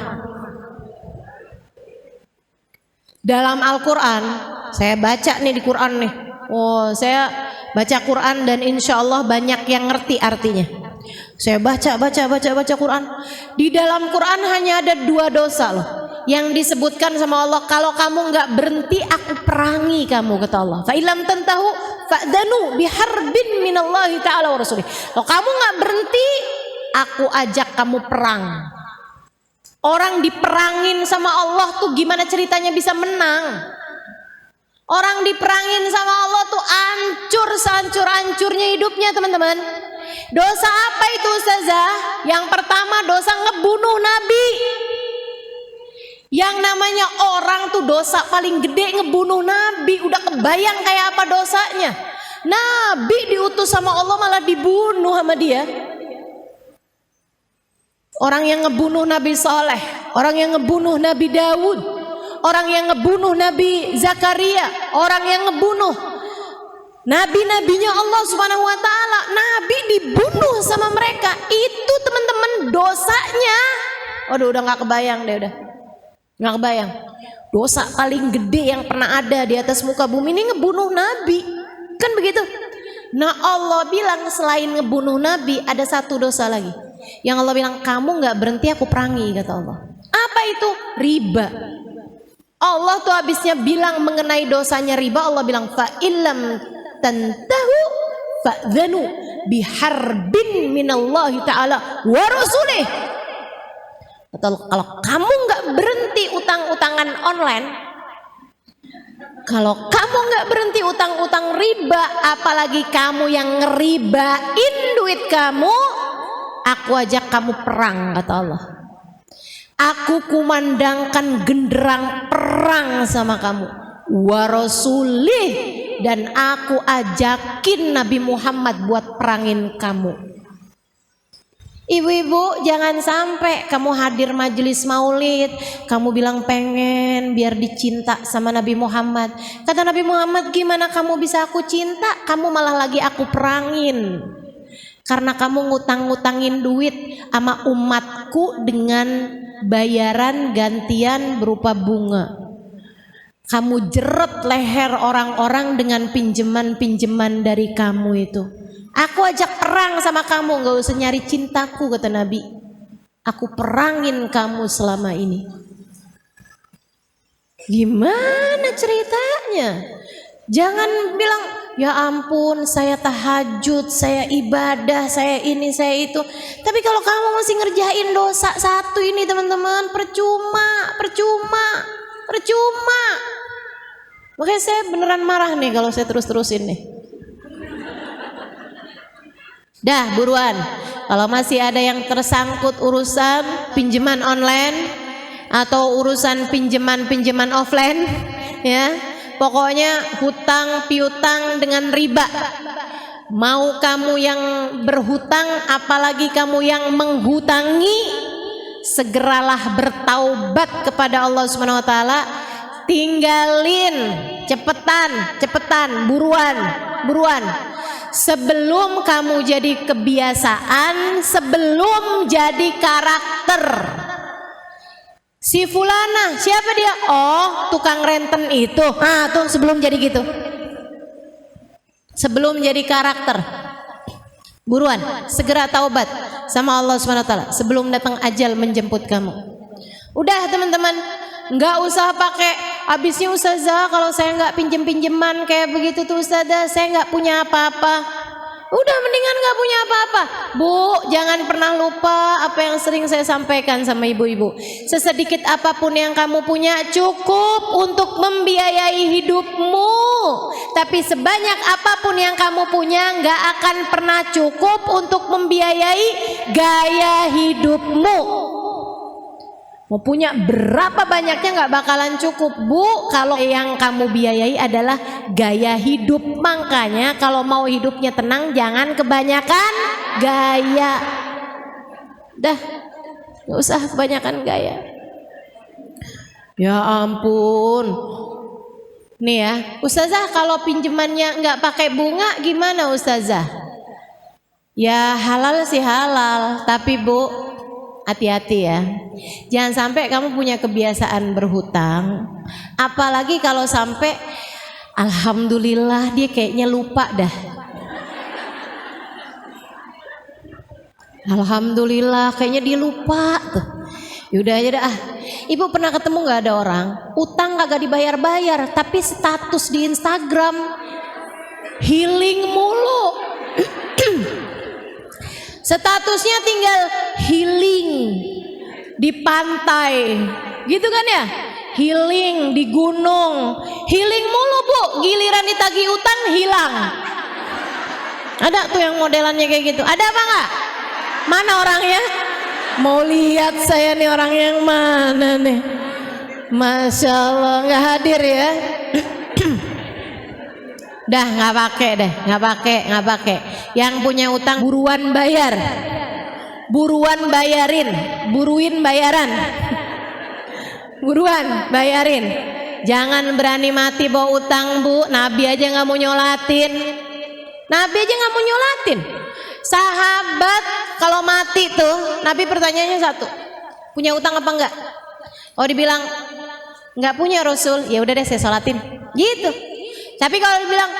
Dalam Al-Quran, saya baca nih di Quran nih. Oh, saya baca Quran dan insya Allah banyak yang ngerti artinya. Saya baca Quran. Di dalam Quran hanya ada dua dosa loh yang disebutkan sama Allah. Kalau kamu nggak berhenti, aku perangi kamu, kata Allah. Fa ilam tantahu fa'danu biharbin minallahi ta'ala wa rasulih. Kalau kamu nggak berhenti, aku ajak kamu perang. Orang diperangin sama Allah tuh gimana ceritanya bisa menang? Orang diperangin sama Allah tuh hancur sehancur-hancurnya hidupnya, teman-teman. Dosa apa itu Ustazah? Yang pertama dosa ngebunuh Nabi. Yang namanya orang tuh dosa paling gede ngebunuh Nabi. Udah kebayang kayak apa dosanya? Nabi diutus sama Allah malah dibunuh sama dia. Orang yang ngebunuh Nabi Saleh, orang yang ngebunuh Nabi Daud, orang yang ngebunuh Nabi Zakaria, orang yang ngebunuh nabi-nabinya Allah Subhanahu wa taala, nabi dibunuh sama mereka. Itu teman-teman dosanya. Waduh, udah nggak kebayang deh, udah nggak kebayang. Dosa paling gede yang pernah ada di atas muka bumi ini ngebunuh nabi, kan begitu. Nah Allah bilang selain ngebunuh nabi ada satu dosa lagi yang Allah bilang kamu nggak berhenti aku perangi, kata Allah. Apa itu? Riba. Allah tuh habisnya bilang mengenai dosanya riba, Allah bilang fa illam tantahu fa'dhanu biharbin minallahi ta'ala wa rasulih. Kalau kamu nggak berhenti utang-utangan online, kalau kamu nggak berhenti utang-utang riba, apalagi kamu yang ngeribain duit kamu, aku ajak kamu perang, kata Allah. Aku kumandangkan genderang perang sama kamu, wa rasulih, dan aku ajakin Nabi Muhammad buat perangin kamu. Ibu-ibu, jangan sampai kamu hadir majelis maulid, kamu bilang pengen biar dicinta sama Nabi Muhammad. Kata Nabi Muhammad, gimana kamu bisa aku cinta? Kamu malah lagi aku perangin. Karena kamu ngutang-ngutangin duit sama umatku dengan bayaran gantian berupa bunga. Kamu jeret leher orang-orang dengan pinjaman-pinjaman dari kamu itu. Aku ajak perang sama kamu, gak usah nyari cintaku, kata Nabi. Aku perangin kamu selama ini. Gimana ceritanya? Jangan bilang, ya ampun saya tahajud, saya ibadah, saya ini, saya itu. Tapi kalau kamu masih ngerjain dosa satu ini teman-teman, percuma. Makanya saya beneran marah nih kalau saya terus-terusin nih. Dah buruan, kalau masih ada yang tersangkut urusan pinjaman online atau urusan pinjaman offline, ya pokoknya hutang piutang dengan riba. Mau kamu yang berhutang, apalagi kamu yang menghutangi, segeralah bertaubat kepada Allah Subhanahu wa taala. Tinggalin, cepetan, buruan. Sebelum kamu jadi kebiasaan, sebelum jadi karakter. Si fulana, siapa dia? Oh, tukang renten itu. Ah, tuh sebelum jadi gitu. Sebelum jadi karakter. Buruan, segera taubat sama Allah Subhanahu wa taala sebelum datang ajal menjemput kamu. Udah teman-teman, nggak usah pakai habisnya ustazah kalau saya nggak pinjem-pinjeman kayak begitu tuh ustazah, saya nggak punya apa-apa. Udah mendingan gak punya apa-apa. Bu, jangan pernah lupa apa yang sering saya sampaikan sama ibu-ibu. Sesedikit apapun yang kamu punya cukup untuk membiayai hidupmu. Tapi sebanyak apapun yang kamu punya gak akan pernah cukup untuk membiayai gaya hidupmu. Mau punya berapa banyaknya gak bakalan cukup, Bu, kalau yang kamu biayai adalah gaya hidup. Makanya kalau mau hidupnya tenang jangan kebanyakan gaya. Dah, gak usah kebanyakan gaya. Ya ampun. Nih ya, ustazah kalau pinjamannya gak pakai bunga gimana ustazah? Ya halal sih halal, tapi Bu, hati-hati ya, jangan sampai kamu punya kebiasaan berhutang, apalagi kalau sampai alhamdulillah dia kayaknya lupa dah. Alhamdulillah kayaknya dia lupa tuh. Yaudah aja dah. Ibu pernah ketemu nggak ada orang utang kagak dibayar-bayar, tapi status di Instagram healing mulu. Statusnya tinggal healing di pantai, gitu kan ya? Healing di gunung, healing mulu Bu. Giliran ditagih utang hilang. Ada tuh yang modelannya kayak gitu. Ada apa nggak? Mana orangnya? Mau lihat saya nih orang yang mana nih? Masya Allah nggak hadir ya. Dah nggak pakai. Yang punya utang buruan bayar, buruin bayaran, buruan bayarin. Jangan berani mati bawa utang Bu. Nabi aja nggak mau nyolatin. Sahabat kalau mati tuh Nabi pertanyaannya satu, punya utang apa enggak? Oh dibilang nggak punya Rasul, ya udah deh saya sholatin gitu. Tapi kalau dibilang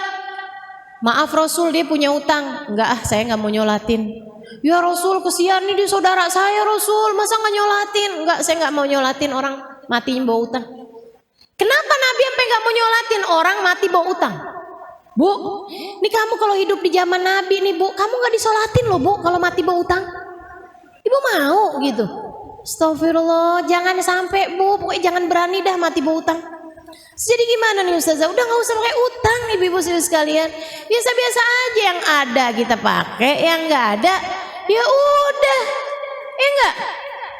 maaf Rasul dia punya utang, enggak saya nggak mau nyolatin. Ya Rasul kesian nih dia saudara saya Rasul, masa nggak nyolatin? Enggak saya nggak mau nyolatin orang mati bawa utang. Kenapa Nabi sampai nggak mau nyolatin orang mati bawa utang? Bu, ini kamu kalau hidup di zaman Nabi nih Bu, kamu nggak disolatin loh Bu kalau mati bawa utang. Ibu mau gitu? Astagfirullah, jangan sampai Bu, pokoknya jangan berani dah mati bawa utang. Jadi gimana nih Ustazah? Udah gak usah pakai utang nih ibu-ibu sekalian. Biasa-biasa aja, yang ada kita pakai, yang gak ada ya udah. Enggak?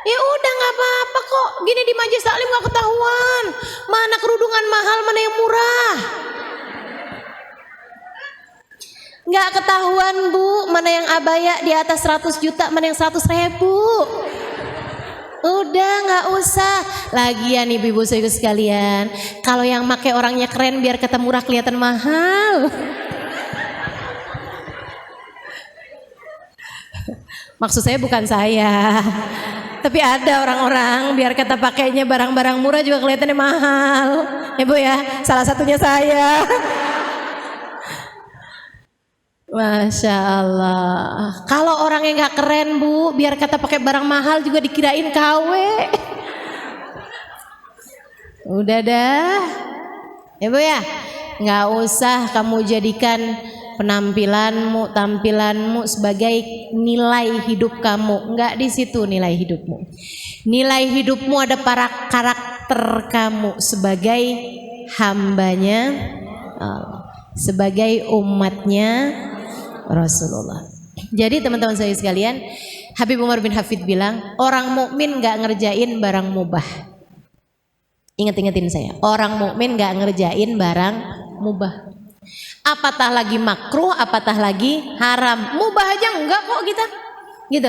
Ya udah nggak apa-apa kok. Gini di Majelis Taklim gak ketahuan mana kerudungan mahal, mana yang murah. Nggak ketahuan Bu, mana yang abaya di atas 100 juta, mana yang 100.000. Udah nggak usah. Lagian ibu-ibu sekalian, kalau yang make orangnya keren biar kata murah kelihatan mahal. Maksud saya bukan saya, tapi ada orang-orang biar kata pakainya barang-barang murah juga kelihatannya mahal. Ya Bu ya, salah satunya saya. Masya Allah. Kalau orang yang gak keren Bu, biar kata pakai barang mahal juga dikirain KW. Udah dah. Ya Bu ya. Nggak usah kamu jadikan tampilanmu sebagai nilai hidup kamu. Nggak di situ nilai hidupmu. Nilai hidupmu ada para karakter kamu sebagai hambanya Allah, sebagai umatnya Rasulullah. Jadi teman-teman saya sekalian, Habib Umar bin Hafid bilang, orang mukmin nggak ngerjain barang mubah. Ingat-ingatin saya, orang mukmin nggak ngerjain barang mubah. Apatah lagi makruh, apatah lagi haram, mubah aja enggak kok kita. Gitu.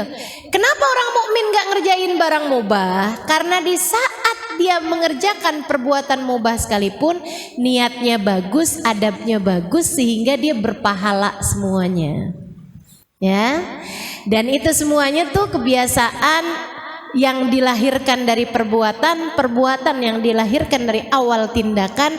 Kenapa orang mukmin nggak ngerjain barang mubah? Karena di saat dia mengerjakan perbuatan mubah sekalipun, niatnya bagus, adabnya bagus, sehingga dia berpahala semuanya. Ya, dan itu semuanya tuh kebiasaan yang dilahirkan dari perbuatan yang dilahirkan dari awal tindakan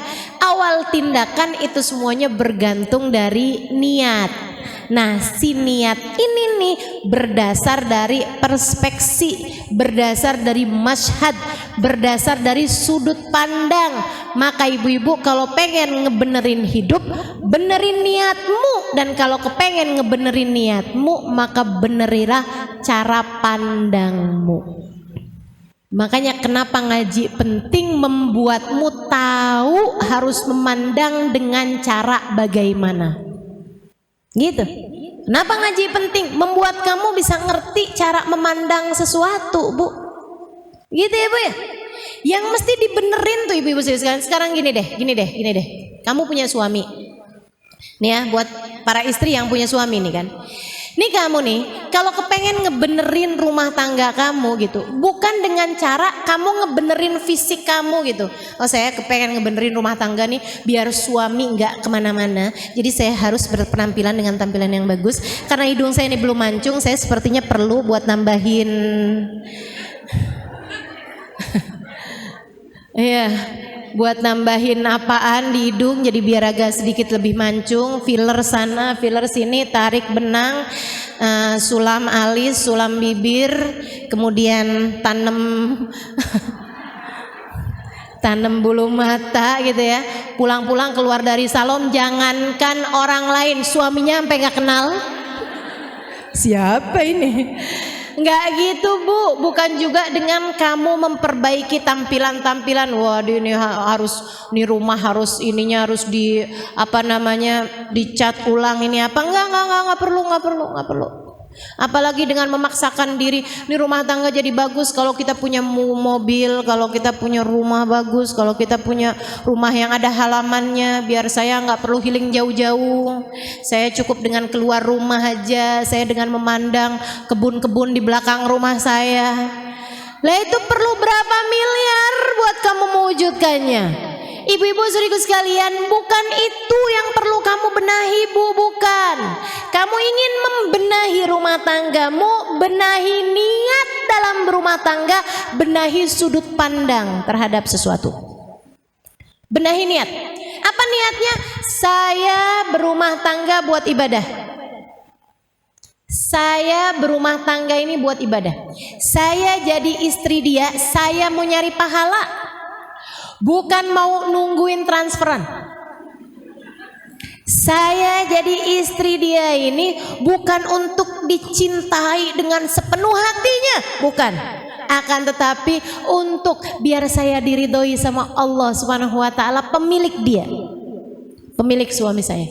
itu semuanya bergantung dari niat. Nah, si niat ini nih berdasar dari perspeksi, berdasar dari masyhad, berdasar dari sudut pandang. Maka ibu-ibu kalau pengen ngebenerin hidup, benerin niatmu. Dan kalau kepengen ngebenerin niatmu, maka benerilah cara pandangmu. Makanya kenapa ngaji penting, membuatmu tahu harus memandang dengan cara bagaimana. Gitu. Kenapa ngaji penting? Membuat kamu bisa ngerti cara memandang sesuatu, Bu. Gitu ya, Bu ya. Yang mesti dibenerin tuh ibu-ibu sekalian. Sekarang gini deh. Kamu punya suami. Nih ya, buat para istri yang punya suami nih kan. Nih kamu nih, kalau kepengen ngebenerin rumah tangga kamu gitu, bukan dengan cara kamu ngebenerin fisik kamu gitu. Oh, saya kepengen ngebenerin rumah tangga nih biar suami nggak kemana-mana. Jadi saya harus berpenampilan dengan tampilan yang bagus. Karena hidung saya ini belum mancung, saya sepertinya perlu buat nambahin. Iya. Buat nambahin apaan di hidung jadi biar agak sedikit lebih mancung, filler sana, filler sini, tarik benang, sulam alis, sulam bibir, kemudian tanam bulu mata gitu ya. Pulang-pulang keluar dari salon, jangankan orang lain, suaminya sampai nggak kenal. Siapa ini? Enggak gitu, Bu. Bukan juga dengan kamu memperbaiki tampilan-tampilan. Waduh, ini nih rumah harus ininya harus dicat ulang ini apa? Enggak perlu. Apalagi dengan memaksakan diri, nih rumah tangga jadi bagus kalau kita punya mobil, kalau kita punya rumah bagus, kalau kita punya rumah yang ada halamannya, biar saya nggak perlu healing jauh-jauh, saya cukup dengan keluar rumah aja, saya dengan memandang kebun-kebun di belakang rumah saya. Lah itu perlu berapa miliar buat kamu mewujudkannya? Ibu-ibu saudariku sekalian, bukan itu yang perlu kamu benahi, Bu, bukan. Kamu ingin membenahi rumah tanggamu, benahi niat dalam berumah tangga, benahi sudut pandang terhadap sesuatu. Benahi niat. Apa niatnya? Saya berumah tangga buat ibadah. Saya berumah tangga ini buat ibadah. Saya jadi istri dia, saya mau nyari pahala. Bukan mau nungguin transferan. Saya jadi istri dia ini bukan untuk dicintai dengan sepenuh hatinya, bukan. Akan tetapi untuk biar saya diridhoi sama Allah Subhanahu wa taala, pemilik dia. Pemilik suami saya.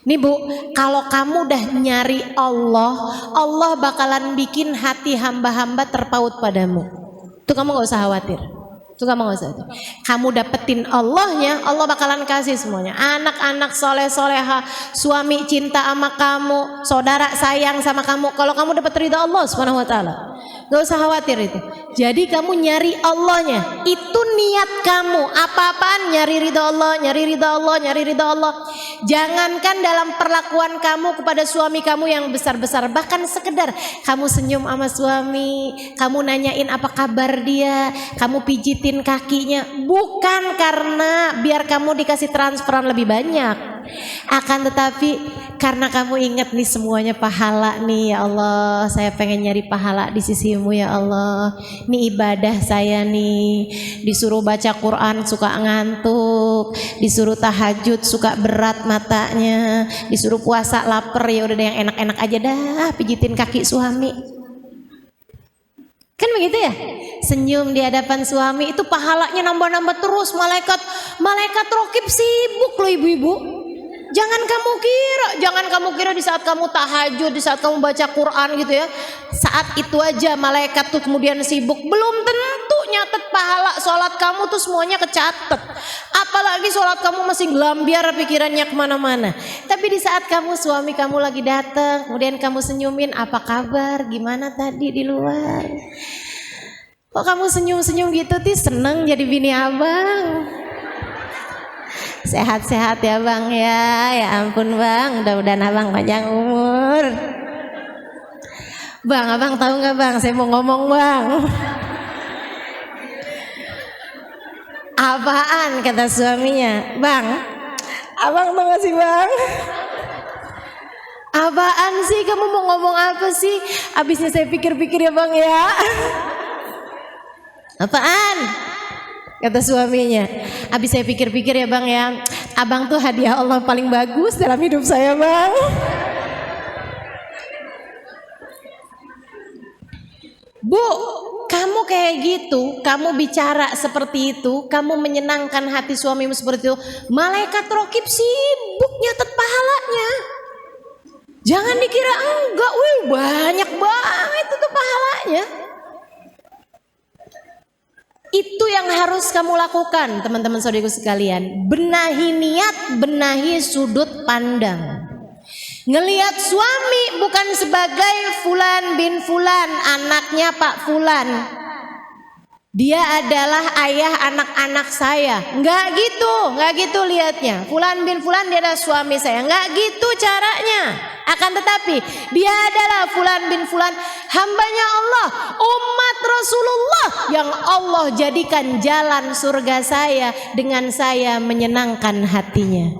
Nih Bu, kalau kamu udah nyari Allah, Allah bakalan bikin hati hamba-hamba terpaut padamu. Itu kamu gak usah khawatir. Kamu dapetin Allahnya, Allah bakalan kasih semuanya. Anak-anak soleh-soleha, suami cinta sama kamu, saudara sayang sama kamu. Kalau kamu dapat ridha Allah Subhanahu wa taala, gak usah khawatir itu. Jadi kamu nyari Allahnya, itu niat kamu. Apa-apaan nyari ridha Allah. Jangankan dalam perlakuan kamu kepada suami kamu yang besar-besar, bahkan sekedar kamu senyum sama suami, kamu nanyain apa kabar dia, kamu pijitin kakinya, bukan karena biar kamu dikasih transferan lebih banyak. Akan tetapi karena kamu ingat nih semuanya pahala nih, ya Allah, saya pengen nyari pahala di sisimu ya Allah. Ini ibadah saya nih, disuruh baca Quran suka ngantuk, disuruh tahajud suka berat matanya, disuruh puasa lapar, ya udah deh yang enak-enak aja dah, pijitin kaki suami. Kan begitu ya? Senyum di hadapan suami itu pahalanya nambah-nambah terus. Malaikat rokib sibuk loh ibu-ibu. Jangan kamu kira di saat kamu tahajud, di saat kamu baca Quran gitu ya, saat itu aja malaikat tuh kemudian sibuk. Belum tentu nyatet pahala sholat kamu tuh semuanya kecatet. Apalagi sholat kamu masih gelambiar pikirannya kemana-mana. Tapi di saat suami kamu lagi datang, kemudian kamu senyumin, apa kabar, gimana tadi di luar, kok kamu senyum-senyum gitu, seneng jadi bini abang. Sehat-sehat ya bang ya, ya ampun bang, mudah-mudahan abang panjang umur. Bang, abang tahu nggak bang, saya mau ngomong bang. Apaan kata suaminya, bang, abang tahu nggak sih bang? Apaan sih, kamu mau ngomong apa sih? Abisnya saya pikir-pikir ya bang ya. Apaan? Kata suaminya, habis saya pikir-pikir ya bang ya, abang tuh hadiah Allah paling bagus dalam hidup saya bang. Bu, kamu kayak gitu, kamu bicara seperti itu, kamu menyenangkan hati suamimu seperti itu, malaikat rokib sibuk nyatet pahalanya. Jangan dikira enggak, banyak banget itu pahalanya. Itu yang harus kamu lakukan teman-teman saudaraku sekalian. Benahi niat, benahi sudut pandang. Ngelihat suami bukan sebagai Fulan bin Fulan, anaknya Pak Fulan, dia adalah ayah anak-anak saya. Enggak gitu lihatnya. Fulan bin Fulan dia adalah suami saya. Enggak gitu caranya. Akan tetapi dia adalah Fulan bin Fulan, hambanya Allah, umat Rasulullah yang Allah jadikan jalan surga saya dengan saya menyenangkan hatinya.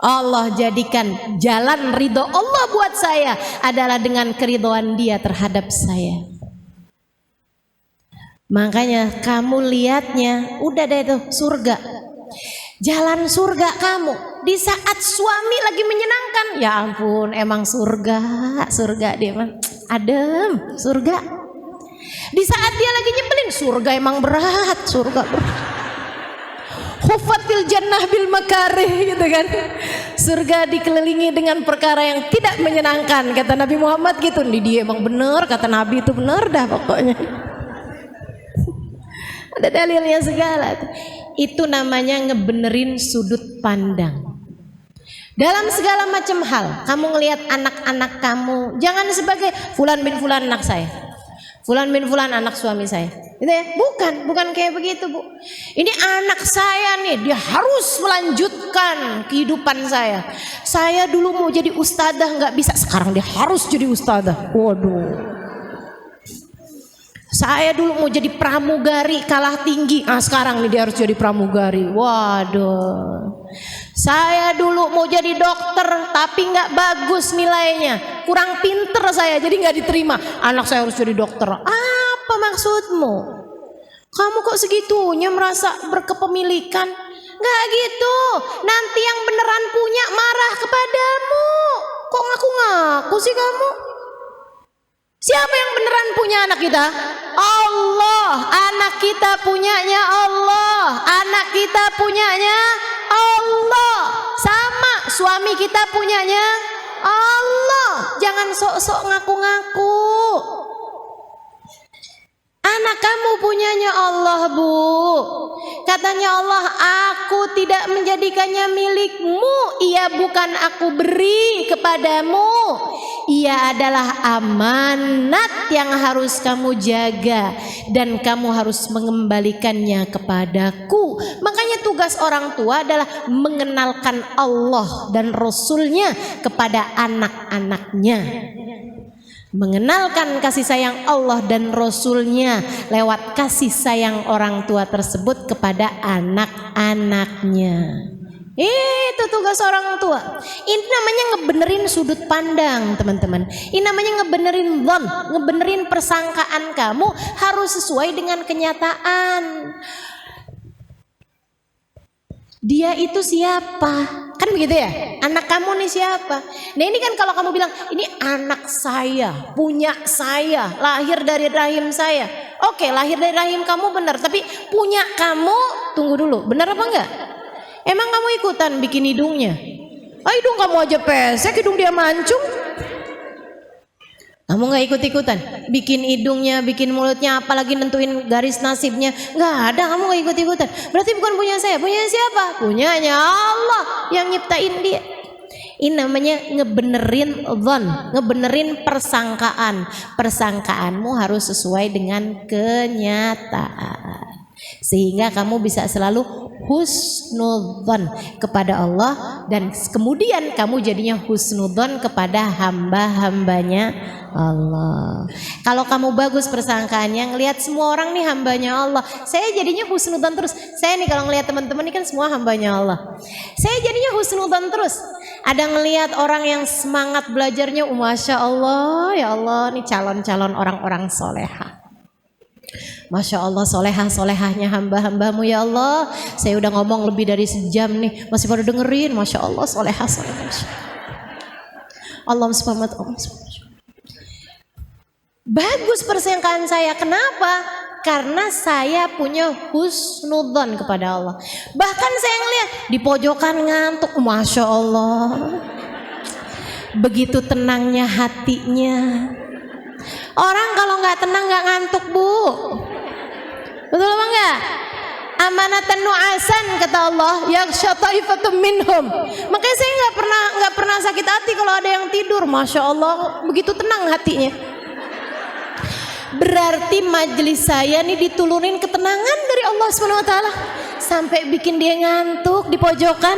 Allah jadikan jalan ridho Allah buat saya adalah dengan keridhoan dia terhadap saya. Makanya kamu lihatnya udah deh tuh surga, jalan surga kamu di saat suami lagi menyenangkan. Ya ampun, emang surga dia mah adem, surga. Di saat dia lagi nyebelin, surga emang berat, surga berat. Hufatil jannah bil makarih gitu kan. Surga dikelilingi dengan perkara yang tidak menyenangkan, kata Nabi Muhammad gitu. Dia emang bener, kata Nabi itu bener dah pokoknya. Ada dalilnya segala. Itu namanya ngebenerin sudut pandang. Dalam segala macam hal, kamu ngelihat anak-anak kamu, jangan sebagai Fulan bin Fulan anak saya, Fulan bin Fulan anak suami saya, gitu ya? Bukan kayak begitu bu. Ini anak saya nih, dia harus melanjutkan kehidupan saya. Saya dulu mau jadi ustadzah nggak bisa, sekarang dia harus jadi ustadzah. Waduh. Saya dulu mau jadi pramugari kalah tinggi, sekarang nih dia harus jadi pramugari. Waduh. Saya dulu mau jadi dokter tapi nggak bagus nilainya, kurang pinter saya jadi nggak diterima. Anak saya harus jadi dokter. Apa maksudmu? Kamu kok segitunya merasa berkepemilikan? Nggak gitu. Nanti yang beneran punya marah kepadamu. Kok ngaku-ngaku sih kamu? Siapa yang beneran punya anak kita? Allah. Anak kita punyanya Allah. Anak kita punyanya Allah. Sama suami kita punyanya Allah. Jangan sok-sok ngaku-ngaku. Anak kamu punyanya Allah bu. Katanya Allah, aku tidak menjadikannya milikmu. Ia bukan aku beri kepadamu. Ia adalah amanat yang harus kamu jaga dan kamu harus mengembalikannya kepadaku. Makanya tugas orang tua adalah mengenalkan Allah dan Rasulnya kepada anak-anaknya. Mengenalkan kasih sayang Allah dan Rasulnya lewat kasih sayang orang tua tersebut kepada anak-anaknya. Itu tugas orang tua. Ini namanya ngebenerin sudut pandang, teman-teman. Ini namanya ngebenerin dhon, ngebenerin persangkaan kamu harus sesuai dengan kenyataan. Dia itu siapa? Kan begitu ya? Anak kamu nih siapa? Nah ini kan kalau kamu bilang, ini anak saya, punya saya, lahir dari rahim saya. Oke, lahir dari rahim kamu benar, tapi punya kamu, tunggu dulu, benar apa enggak? Emang kamu ikutan bikin hidungnya? Hidung kamu aja pesek, hidung dia mancung. Kamu gak ikut-ikutan bikin hidungnya, bikin mulutnya, apalagi nentuin garis nasibnya. Gak ada, kamu gak ikut-ikutan. Berarti bukan punya saya. Punya siapa? Punyanya Allah yang nyiptain dia. Ini namanya ngebenerin dhon, ngebenerin persangkaan. Persangkaanmu harus sesuai dengan kenyataan, sehingga kamu bisa selalu husnudzon kepada Allah, dan kemudian kamu jadinya husnudzon kepada hamba-hambanya Allah. Kalau kamu bagus persangkaannya, ngelihat semua orang nih hambanya Allah, saya jadinya husnudzon terus. Saya nih kalau ngelihat teman-teman ini kan semua hambanya Allah, saya jadinya husnudzon terus. Ada ngelihat orang yang semangat belajarnya, Masya Allah, ya Allah, nih calon-calon orang-orang soleha. Masya Allah, solehah-solehahnya hamba-hambamu ya Allah. Saya udah ngomong lebih dari sejam nih, masih pada dengerin. Masya Allah, solehah-solehah. Allah subhanahu wa ta'ala. Bagus persangkaan saya. Kenapa? Karena saya punya husnudzon kepada Allah. Bahkan saya ngeliat di pojokan ngantuk, Masya Allah, begitu tenangnya hatinya. Orang kalau nggak tenang nggak ngantuk, Bu. Betul apa enggak? Amanatan nu'asan kata Allah, yakhsha taifatum minhum. Makanya saya nggak pernah sakit hati kalau ada yang tidur. Masya Allah, begitu tenang hatinya. Berarti majelis saya nih ditulurin ketenangan dari Allah Subhanahu wa taala sampai bikin dia ngantuk di pojokan.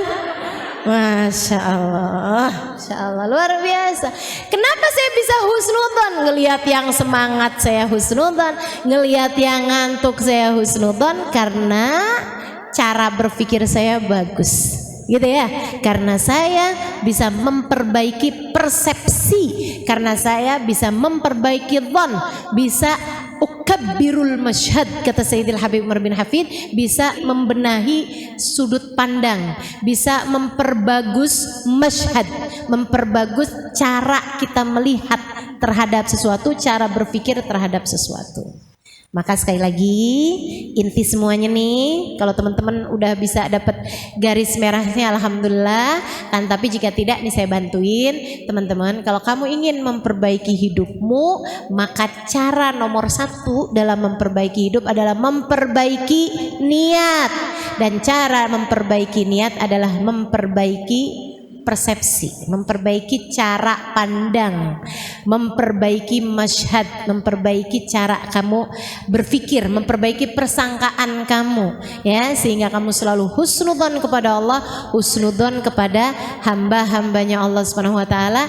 Masya Allah, Masya Allah, luar biasa. Kenapa saya bisa husnudzon? Ngelihat yang semangat saya husnudzon, ngelihat yang ngantuk saya husnudzon, karena cara berpikir saya bagus, gitu ya. Karena saya bisa memperbaiki persepsi, karena saya bisa memperbaiki dhon, bisa ukabbirul masyhad kata Sayyidil Habib Umar bin Hafid, bisa membenahi sudut pandang, bisa memperbagus masyhad, memperbagus cara kita melihat terhadap sesuatu, cara berpikir terhadap sesuatu. Maka sekali lagi inti semuanya nih, kalau teman-teman udah bisa dapat garis merahnya alhamdulillah kan, tapi jika tidak nih saya bantuin teman-teman. Kalau kamu ingin memperbaiki hidupmu, maka cara nomor 1 dalam memperbaiki hidup adalah memperbaiki niat, dan cara memperbaiki niat adalah memperbaiki persepsi, memperbaiki cara pandang, memperbaiki masyhad, memperbaiki cara kamu berpikir, memperbaiki persangkaan kamu, ya, sehingga kamu selalu husnudzon kepada Allah, husnudzon kepada hamba-hambanya Allah Subhanahu wa taala.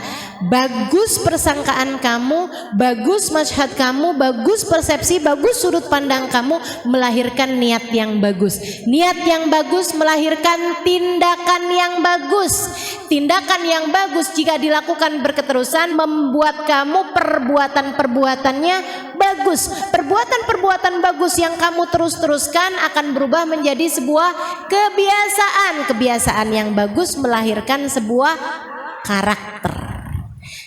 Bagus persangkaan kamu, bagus masyhad kamu, bagus persepsi, bagus sudut pandang kamu, melahirkan niat yang bagus. Niat yang bagus melahirkan tindakan yang bagus. Tindakan yang bagus jika dilakukan berketerusan membuat kamu perbuatan-perbuatannya bagus. Perbuatan-perbuatan bagus yang kamu terus-teruskan akan berubah menjadi sebuah kebiasaan. Kebiasaan yang bagus melahirkan sebuah karakter.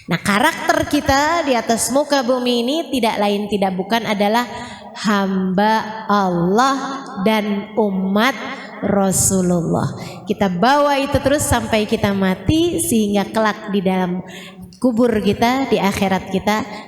Nah, karakter kita di atas muka bumi ini tidak lain tidak bukan adalah hamba Allah dan umat Rasulullah. Kita bawa itu terus sampai kita mati, sehingga kelak di dalam kubur kita, di akhirat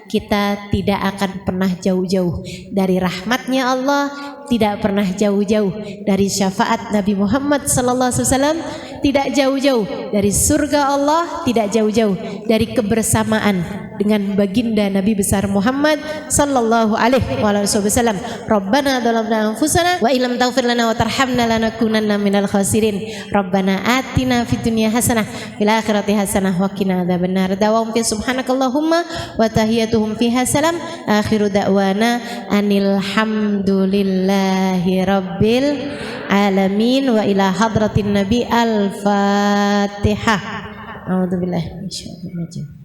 kita tidak akan pernah jauh-jauh dari rahmatnya Allah, tidak pernah jauh-jauh dari syafaat Nabi Muhammad SAW, tidak jauh-jauh dari surga Allah, tidak jauh-jauh dari kebersamaan dengan baginda Nabi besar Muhammad sallallahu alaihi wasallam. Rabbana dzalamna anfusana wa illam taghfir lana wa tarhamna lanakunanna minal khasirin. Rabbana atina fid dunya hasanah fil akhirati hasanah wa qina adzabannar. Dawahum subhanakallahumma wa tahiyyatuhum fiha salam. Akhiru da'wana anil hamdulillahi rabbil alamin wa ila hadratin nabi al-fatihah. A'udzubillahi minasyaitonir rajim.